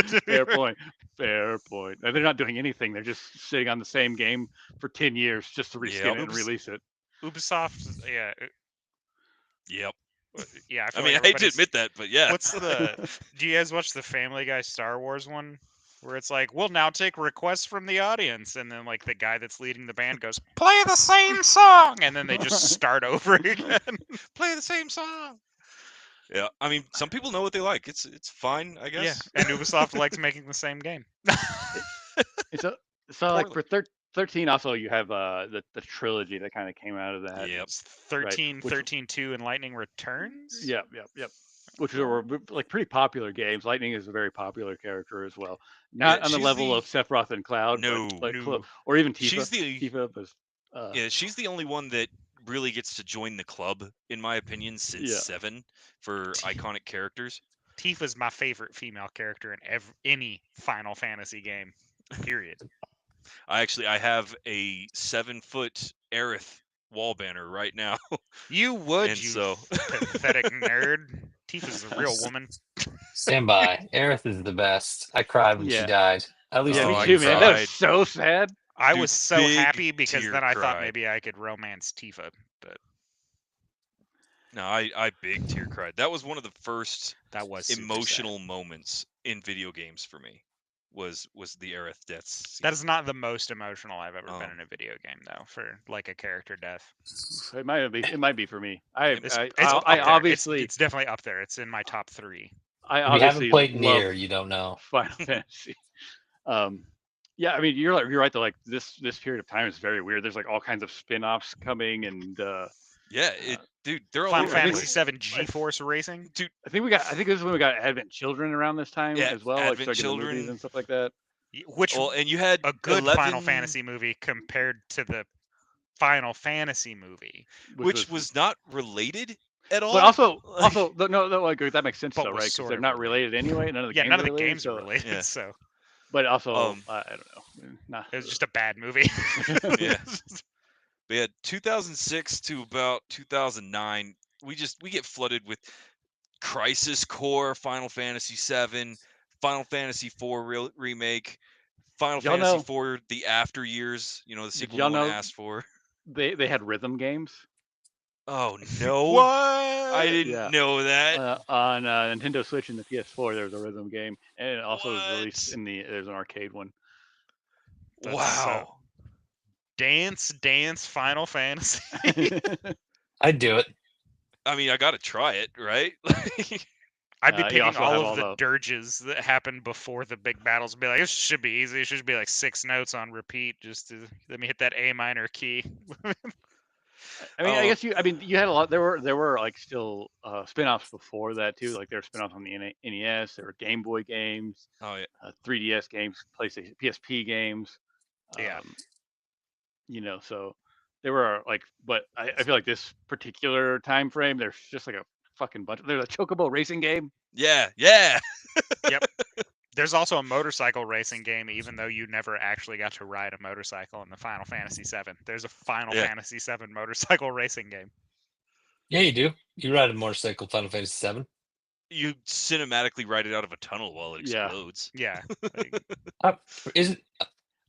point. Fair point. And they're not doing anything. They're just sitting on the same game for 10 years just to reskin Yep. it and release it. Ubisoft, yeah, Yep. yeah. I feel mean, like I hate to everybody's- admit that, but yeah. What's the? Do you guys watch the Family Guy Star Wars one, where it's like, we'll now take requests from the audience, and then like the guy that's leading the band goes, play the same song, and then they just start over again. Play the same song. Yeah, I mean, some people know what they like. It's fine, I Yeah, guess. and Ubisoft likes making the same game. So like Poorly. for 13, also you have the trilogy that kind of came out of that. Yep. It's 13, which- 13-2, and Lightning Returns. Yep. Which were like pretty popular games. Lightning is a very popular character as well. Not Yeah, on the she's level the- of Sephiroth and Cloud, No, but no. or even Tifa. She's the Tifa was. yeah, she's the only one that really gets to join the club, in my opinion, since Yeah. 7 for iconic characters. Tifa's my favorite female character in any Final Fantasy game. Period. I have a 7-foot Aerith wall banner right now. You would, And you so- pathetic nerd. Tifa's a real woman. Stand by. Aerith is the best. I cried when Yeah. she died. At least Yeah, Oh, me I too, man. That cried. was so sad. I Dude, was so big happy because tear then I thought cried. maybe I could romance Tifa, but No, I big tear cried. That was one of the first that was super sad. emotional moments in video games for me. Was the Aerith deaths? scene. That is not the most emotional I've ever Oh. been in a video game, though, for like a character death. It might be for me. I It's up I there. obviously it's definitely up there. It's in my top 3. I if you obviously haven't played love Nier, you don't know. Final Fantasy. Yeah, I mean you're right though. Like this period of time is very weird. There's like all kinds of spin-offs coming, and Yeah, dude, they're all Final over the Fantasy place. VII GeForce Racing. I think this is when we got Advent Children around this time Yeah, as well, like Advent starting the movies Children. and stuff like that. Which Well, and you had a good 11, Final Fantasy movie compared to the Final Fantasy movie. which was not related at all. but also Like, no, like that makes sense But though, was right? Because sort they're of not related anyway. None of the Yeah, games none are of the related, games are so- related, yeah. so But also, Um, I don't know. Nah. it was just a bad movie. Yeah. 2006 to about 2009, we get flooded with Crisis Core, Final Fantasy 7, Final Fantasy 4 remake, Final Did y'all Fantasy know? 4 the after years, the Did sequel no y'all one know asked for. they had rhythm games? Oh no. What? I didn't Yeah. know that. On Nintendo Switch and the PS4, there was a rhythm game, and it also was released What? in there's an arcade one. That's so- Wow. Dance Final Fantasy. I'd do it. I mean, I got to try it, right? I'd be You picking also all have of all the the- dirges that happened before the big battles. Be like, this should be easy. It should be like 6 notes on repeat. Just to let me hit that A minor key. I mean, I Oh. guess you had a lot. There were like still spin-offs before that too. Like there were spin-offs on the NES. There were Game Boy games, Oh yeah. 3DS games, PlayStation, PSP games. Yeah. So there were like, but I feel like this particular time frame, there's just like a fucking bunch. There's a Chocobo racing game. Yeah. Yeah. There's also a motorcycle racing game, even though you never actually got to ride a motorcycle in the Final Fantasy VII. There's a Final Yeah. Fantasy VII motorcycle racing game. Yeah, you do. You ride a motorcycle, Final Fantasy VII. You cinematically ride it out of a tunnel while it Yeah. explodes. Yeah. Like, Are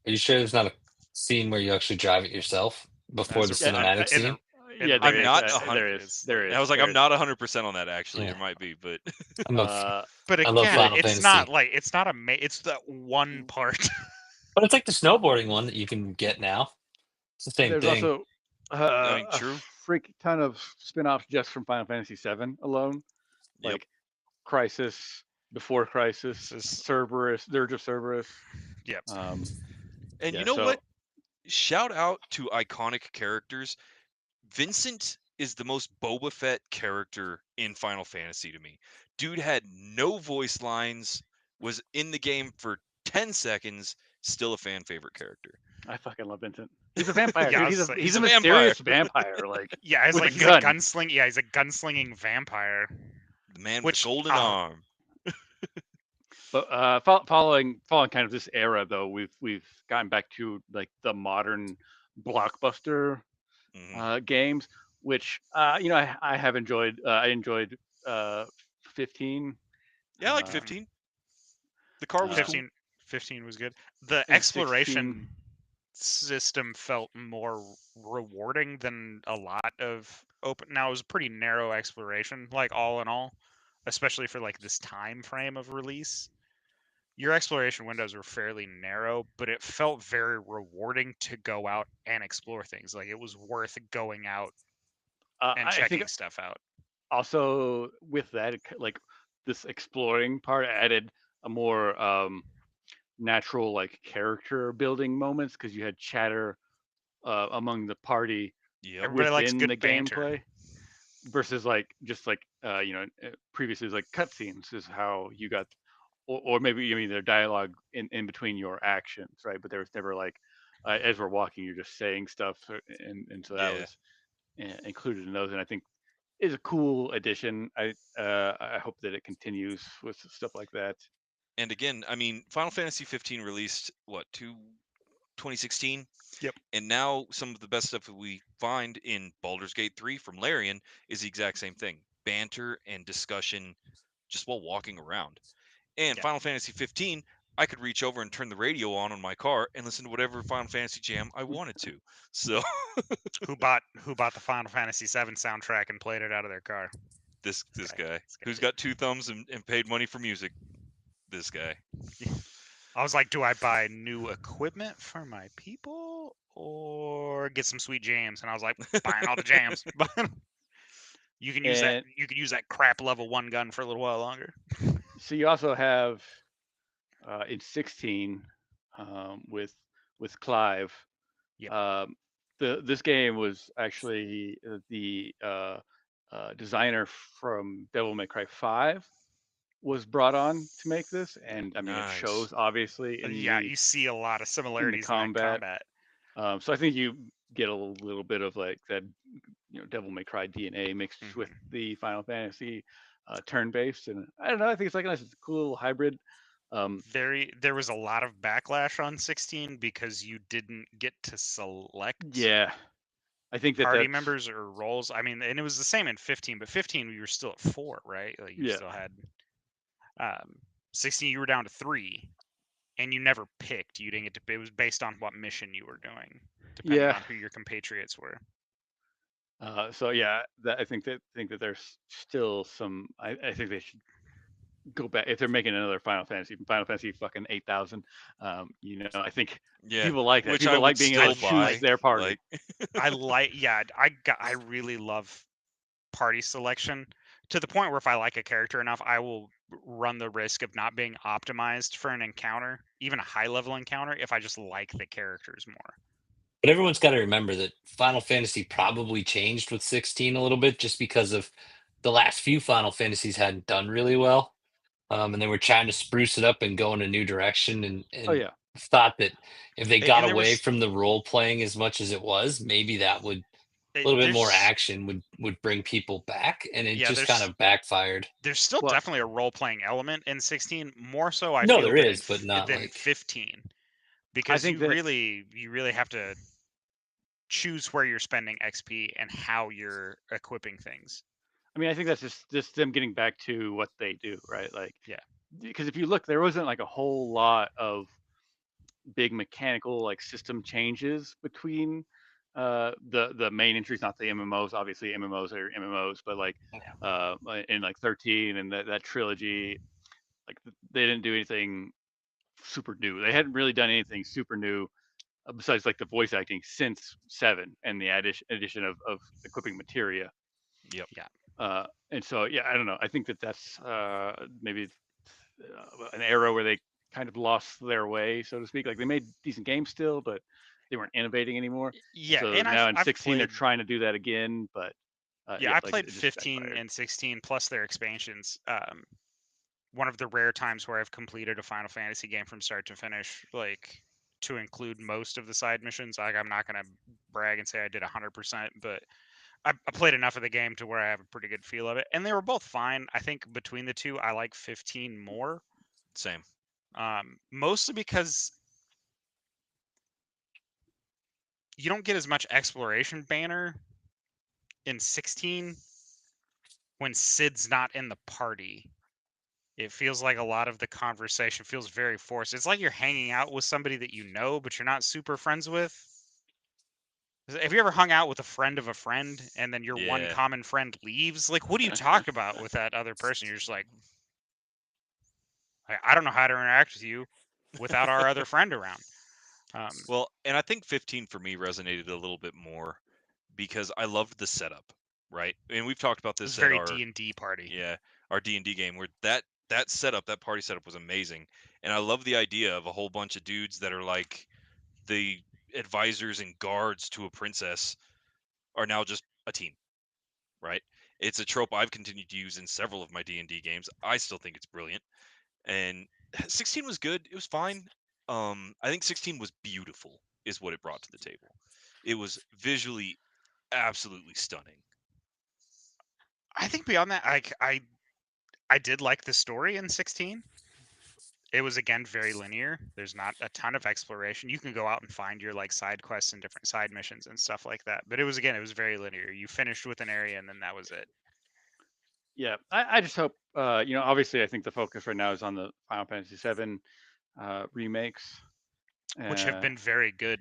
you sure there's not a scene where you actually drive it yourself before the That's cinematic in scene? in Yeah, the there I'm is. not There 100. is. There is. I was like, there I'm is. not 100% on that actually. Yeah. There might be, but I'm a, but I love again, Final it's Fantasy. not like it's not it's that one part. but it's like the snowboarding one that you can get now. It's the same There's thing. also I mean, a true. freak ton of spin-offs just from Final Fantasy VII alone, Yep. like Crisis, Before Crisis, This is- Cerberus, Dirge of Cerberus. Yep. And Yeah, you know so- what? Shout out to iconic characters. Vincent is the most Boba Fett character in Final Fantasy to me. Dude had no voice lines, was in the game for 10 seconds, still a fan favorite character. I fucking love Vincent. He's a vampire, Yeah, dude. I was like, He's a vampire. mysterious vampire. Like Yeah, it's with a like he's gun. a gunsling. Yeah, he's a gunslinging vampire. The man Which- with the golden oh. arm. But following kind of this era though, we've gotten back to like the modern blockbuster Mhm. games, which I have enjoyed. I enjoyed 15. Yeah, I like uh, 15. The car was cool. 15 was good. The And exploration system felt more rewarding than a lot of open. Now it was a pretty narrow exploration, like all in all, especially for like this time frame of release. Your exploration windows were fairly narrow, but it felt very rewarding to go out and explore things. Like it was worth going out and I checking think stuff out. also with that, like this exploring part added a more natural like character building moments because you had chatter among the party Yep. Everybody likes within good the banter. gameplay versus like just like previously it was like cutscenes is how you got or maybe their dialogue in between your actions, right? But there was never like as we're walking you're just saying stuff, and so that Yeah. was included in those, and I think is a cool addition. I hope that it continues with stuff like that. And again, I mean, Final Fantasy 15 released what 2016. Yep. And now some of the best stuff that we find in Baldur's Gate 3 from Larian is the exact same thing: banter and discussion, just while walking around. And Yeah. Final Fantasy 15, I could reach over and turn the radio on my car and listen to whatever Final Fantasy jam I wanted to. So Who bought the Final Fantasy VII soundtrack and played it out of their car? this Okay, guy this guy who's did. got 2 thumbs and paid money for music. This guy. I was like, do I buy new equipment for my people or get some sweet jams? And I was like, buying all the jams. You can use that. And- You can use that crap level 1 gun for a little while longer. So you also have in 16 with Clive. Yep. This game was actually the designer from Devil May Cry 5 was brought on to make this, and I mean Nice. it shows obviously in Yeah, the you see a lot of similarities in combat. that combat. So I think you get a little bit of like that, Devil May Cry DNA mixed with the Final Fantasy turn-based, and I don't know. I think it's like a nice, cool little hybrid. There was a lot of backlash on 16 because you didn't get to select. Yeah, I think that party that's members or roles. I mean, and it was the same in 15, but 15 you were still at 4, right? Like you Yeah. still had 16 you were down to 3, and you never picked. You didn't get to. It was based on what mission you were doing, depending Yeah. on who your compatriots were. So yeah, I think that there's still some. I think they should go back if they're making another Final Fantasy fucking 8,000. I think Yeah, people like that. which I People like would being able still to choose buy. their party. Like, I really love party selection to the point where if I like a character enough, I will run the risk of not being optimized for an encounter, even a high level encounter, if I just like the characters more. But everyone's got to remember that Final Fantasy probably changed with 16 a little bit just because of the last few Final Fantasies hadn't done really well. And they were trying to spruce it up and go in a new direction and Oh yeah, thought that if they got And there away was from the role playing as much as it was, maybe that would a little bit more there's action would bring people back, and it yeah just kind there's of backfired. there's still Well- definitely a role playing element in 16, more so I No, feel there than is, but not than like 15, because think you that- really have to choose where you're spending XP and how you're equipping things. I mean, I think that's just them getting back to what they do, right? Like, Yeah. Because if you look, there wasn't like a whole lot of big mechanical like system changes between the main entries, not the MMOs. Obviously, MMOs are MMOs, but like in like 13 and that trilogy, like they didn't do anything super new. They hadn't really done anything super new besides like the voice acting since 7 and the addition of equipping materia. Yep. Yeah. And so yeah, I don't know. I think that's maybe an era where they kind of lost their way, so to speak. Like they made decent games still, but they weren't innovating anymore. Yeah, So and now in I've 16 they're played, trying to do that again, but yeah, I like played it just 15 backfired. and 16 plus their expansions. One of the rare times where I've completed a Final Fantasy game from start to finish, like to include most of the side missions. Like I'm not gonna brag and say I did 100%, but I played enough of the game to where I have a pretty good feel of it, and they were both fine. I think between the two, I like 15 more, same. mostly because you don't get as much exploration banner in 16 when Sid's not in the party. It feels like a lot of the conversation feels very forced. It's like you're hanging out with somebody that you know, but you're not super friends with. Have you ever hung out with a friend of a friend and then your one Yeah. common friend leaves? Like, what do you talk about with that other person? You're just like, I don't know how to interact with you without our other friend around. Well, and I think 15 for me resonated a little bit more because I loved the setup, right? And we've talked about It was this at very our D&D party. our D&D game where that setup, that party setup was amazing. And I love the idea of a whole bunch of dudes that are like the advisors and guards to a princess are now just a team, right? It's a trope I've continued to use in several of my D&D games. I still think it's brilliant. And 16 was good. It was fine. I think 16 was beautiful is what it brought to the table. It was visually absolutely stunning. I think beyond that, I did like the story in 16. It was again very linear. There's not a ton of exploration. You can go out and find your like side quests and different side missions and stuff like that. But it was very linear. You finished with an area and then that was it. Yeah, I just hope obviously I think the focus right now is on the Final Fantasy 7 remakes, Which have been very good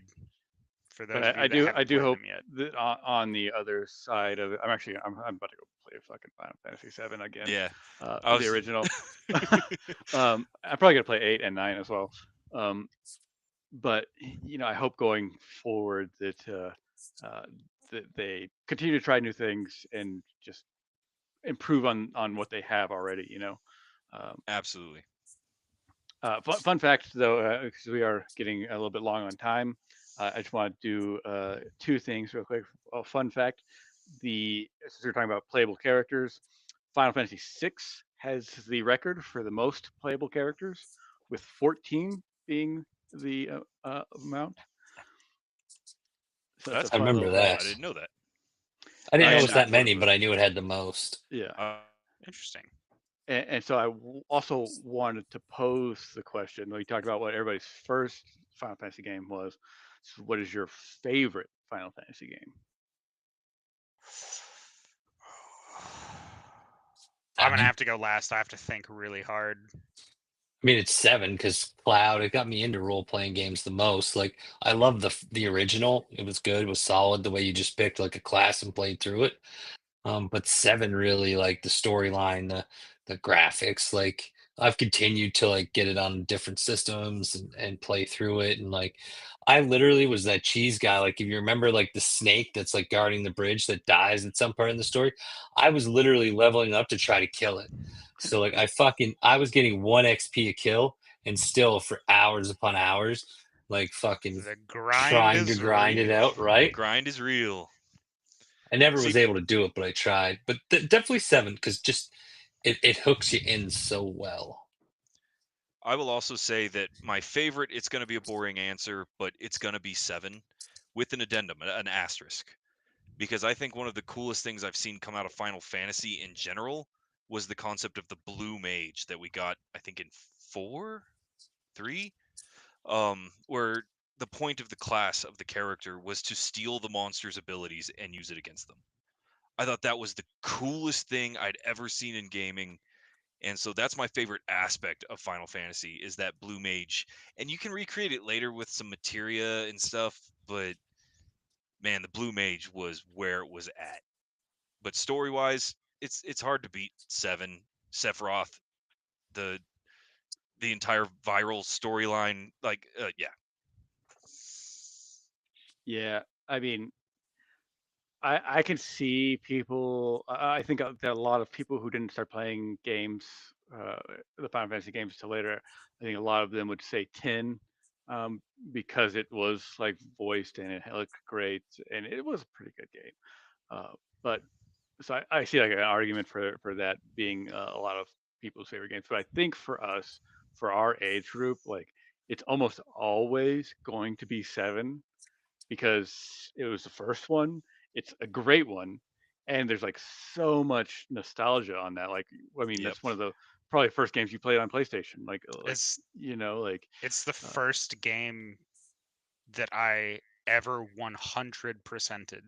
for those but of you that haven't I do played hope them yet. that on the other side of it, I'm about to go play fucking Final Fantasy 7 again. Yeah. The original. I'm probably gonna play 8 and 9 as well. But I hope going forward that that they continue to try new things and just improve on what they have already. Absolutely. Fun fact though, because we are getting a little bit long on time, I just want to do 2 things real quick. Fun fact: since we're talking about playable characters, Final Fantasy VI has the record for the most playable characters, with 14 being the amount. So That's it's a I fun remember little. that. I didn't know that. I didn't know it And was that many, but I knew it had the most. yeah, Interesting. and so I also wanted to pose the question. We talked about what everybody's first Final Fantasy game was. So what is your favorite Final Fantasy game? I'm gonna Seven? have to go last. I have to think really hard. I mean, it's 7 because Cloud. It got me into role playing games the most. Like, I love the original. It was good. It was solid. The way you just picked like a class and played through it. But 7 really, like the storyline, the graphics. Like, I've continued to like get it on different systems and play through it. And like, I literally was that cheese guy. Like, if you remember, like the snake that's like guarding the bridge that dies at some part in the story, I was literally leveling up to try to kill it. So like, I was getting 1 XP a kill, and still for hours upon hours, like fucking The grind trying to is grind it real. out. The Right. grind is real. I never See, was able to do it, but I tried. But definitely 7 because just it hooks you in so well. I will also say that my favorite, it's going to be a boring answer, but it's going to be 7 with an addendum, an asterisk. Because I think one of the coolest things I've seen come out of Final Fantasy in general was the concept of the blue mage that we got, I think, in 4, 3, where the point of the class of the character was to steal the monster's abilities and use it against them. I thought that was the coolest thing I'd ever seen in gaming. And so that's my favorite aspect of Final Fantasy is that blue mage. And you can recreate it later with some materia and stuff, but man, the blue mage was where it was at. But story-wise, it's hard to beat 7. Sephiroth, the entire viral storyline, like yeah. Yeah, I mean, I can see people. I think that a lot of people who didn't start playing games, the Final Fantasy games till later, I think a lot of them would say 10, because it was like voiced and it looked great and it was a pretty good game. But so I see like an argument for that being a lot of people's favorite games. But I think for us, for our age group, like it's almost always going to be 7 because it was the first one. It's a great one, and there's like so much nostalgia on that. Like, I mean, Yep. that's one of the probably first games you played on PlayStation. Like It's like it's the uh, first game that I ever 100%ed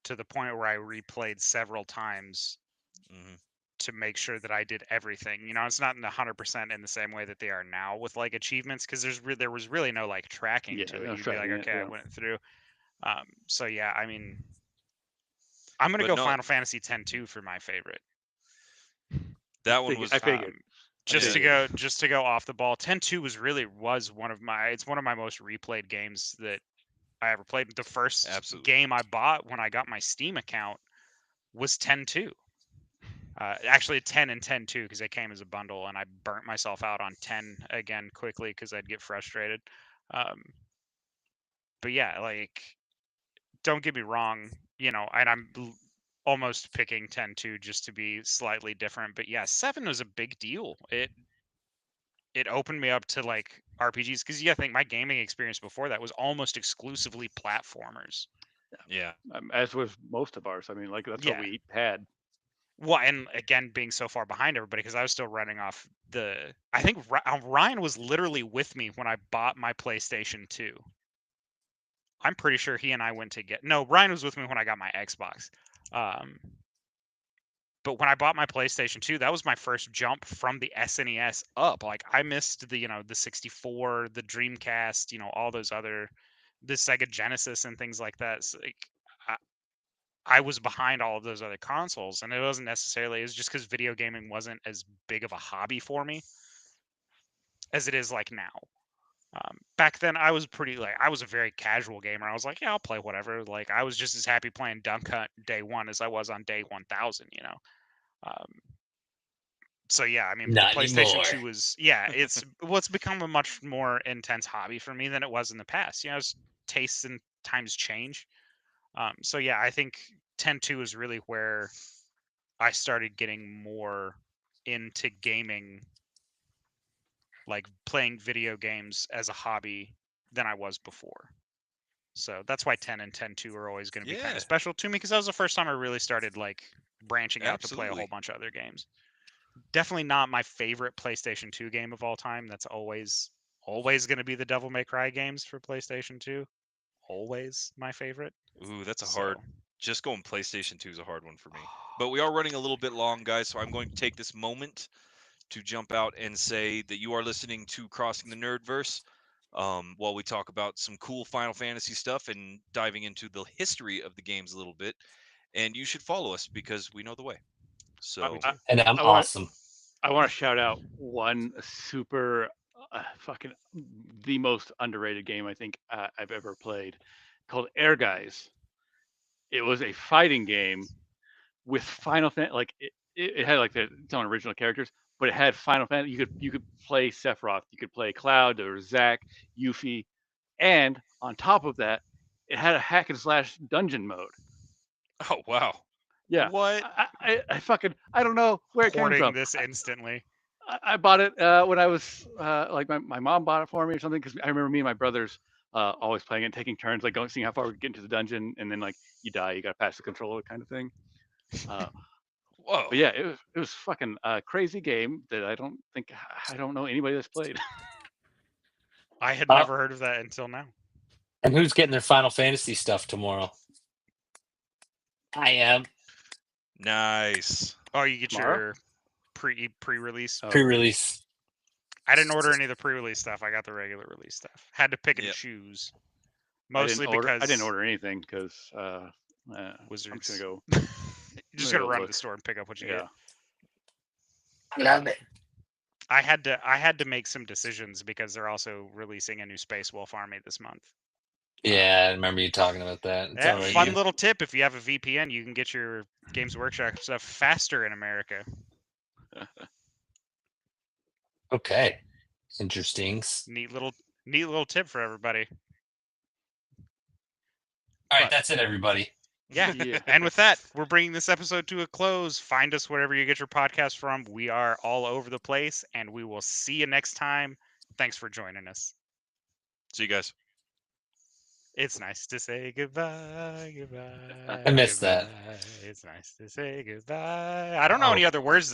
to the point where I replayed several times Hmm. to make sure that I did everything. You know, it's not in 100% in the same way that they are now with like achievements because there was really no like tracking yeah, to I it. was You'd be like, tracking it. okay, I Yeah, went through. So yeah, I mean, I'm gonna But go no, Final Fantasy X-2 for my favorite. that one I was figured. Just to yeah. go off the ball, 10-2 was one of my it's one of my most replayed games that I ever played. The first Absolutely. game I bought when I got my Steam account was 10-2. Actually 10 and 10-2 because they came as a bundle, and I burnt myself out on 10 again quickly because I'd get frustrated. Um, but yeah, like don't get me wrong, you know, and almost picking 10-2 just to be slightly different. But yeah, 7 was a big deal. It opened me up to like RPGs because yeah, I think my gaming experience before that was almost exclusively platformers. Yeah. As was most of ours. I mean, like that's what Yeah. we had. Well, and again, being so far behind everybody because I was still running off the. I think Ryan was literally with me when I bought my PlayStation 2. I'm pretty sure he and I went to get. No, Ryan was with me when I got my Xbox. Um, but when I bought my PlayStation 2, that was my first jump from the SNES up. Like I missed the, the 64, the Dreamcast, all those other, the Sega Genesis and things like that. So, like, I, I was behind all of those other consoles, and it wasn't necessarily. It was just because video gaming wasn't as big of a hobby for me as it is like now. Back then, I was I was a very casual gamer. I was like, yeah, I'll play whatever. Like I was just as happy playing Dunk Hunt day one as I was on day 1000. Um, so yeah, I mean, but the Not PlayStation anymore. 2 was it's become a much more intense hobby for me than it was in the past. Tastes and times change. So yeah, I think 10-2 is really where I started getting more into gaming, like playing video games as a hobby than I was before. So that's why 10 and 10-2 are always going to be kind Yeah. of special to me because that was the first time I really started like branching out to play a whole Absolutely. bunch of other games. Definitely not my favorite PlayStation 2 game of all time. That's always going to be the Devil May Cry games for PlayStation 2. Always my favorite. Ooh, that's a So hard just going PlayStation 2 is a hard one for me. But we are running a little bit long, guys, so I'm going to take this moment to jump out and say that you are listening to Crossing the Nerdverse, while we talk about some cool Final Fantasy stuff and diving into the history of the games a little bit. And you should follow us because we know the way. So, And I'm I want- awesome. I want to shout out one super fucking the most underrated game I think I've ever played, called Air Guys. It was a fighting game with Final Fantasy. Like it had like its own original characters, but it had Final Fantasy. You could play Sephiroth, you could play Cloud, there was Zack, Yuffie, and on top of that, it had a hack and slash dungeon mode. oh wow. Yeah, What? I fucking I don't know where it came Porting from. this instantly. I bought it when I was like my mom bought it for me or something, because I remember me and my brothers always playing it, taking turns, like going, seeing how far we could get into the dungeon, and then like you die, you gotta pass the controller kind of thing. Whoa. But yeah, it was fucking crazy game that I don't know anybody that's played. I had Uh, never heard of that until now. And who's getting their Final Fantasy stuff tomorrow? I am. Nice. Oh, you get Tomorrow? your pre-release. Oh, Pre-release. I didn't order any of the pre-release stuff. I got the regular release stuff. Had to pick and Yep. choose. I Mostly because didn't order anything because I'm Wizards. just gonna go. You're just I'm gonna gonna run to look. the store and pick up what you Yeah, get. Love it. I had to make some decisions because they're also releasing a new Space Wolf army this month. Yeah, I remember you talking about that. It's Yeah, all right. fun You- little tip: if you have a VPN, you can get your Games Workshop stuff faster in America. Okay. Interesting. Neat little tip for everybody. All right, that's it, everybody. Yeah. yeah. And with that, we're bringing this episode to a close. Find us wherever you get your podcast from. We are all over the place, and we will see you next time. Thanks for joining us. See you guys. It's nice to say goodbye, goodbye. I missed that. goodbye. It's nice to say goodbye. I don't know any other words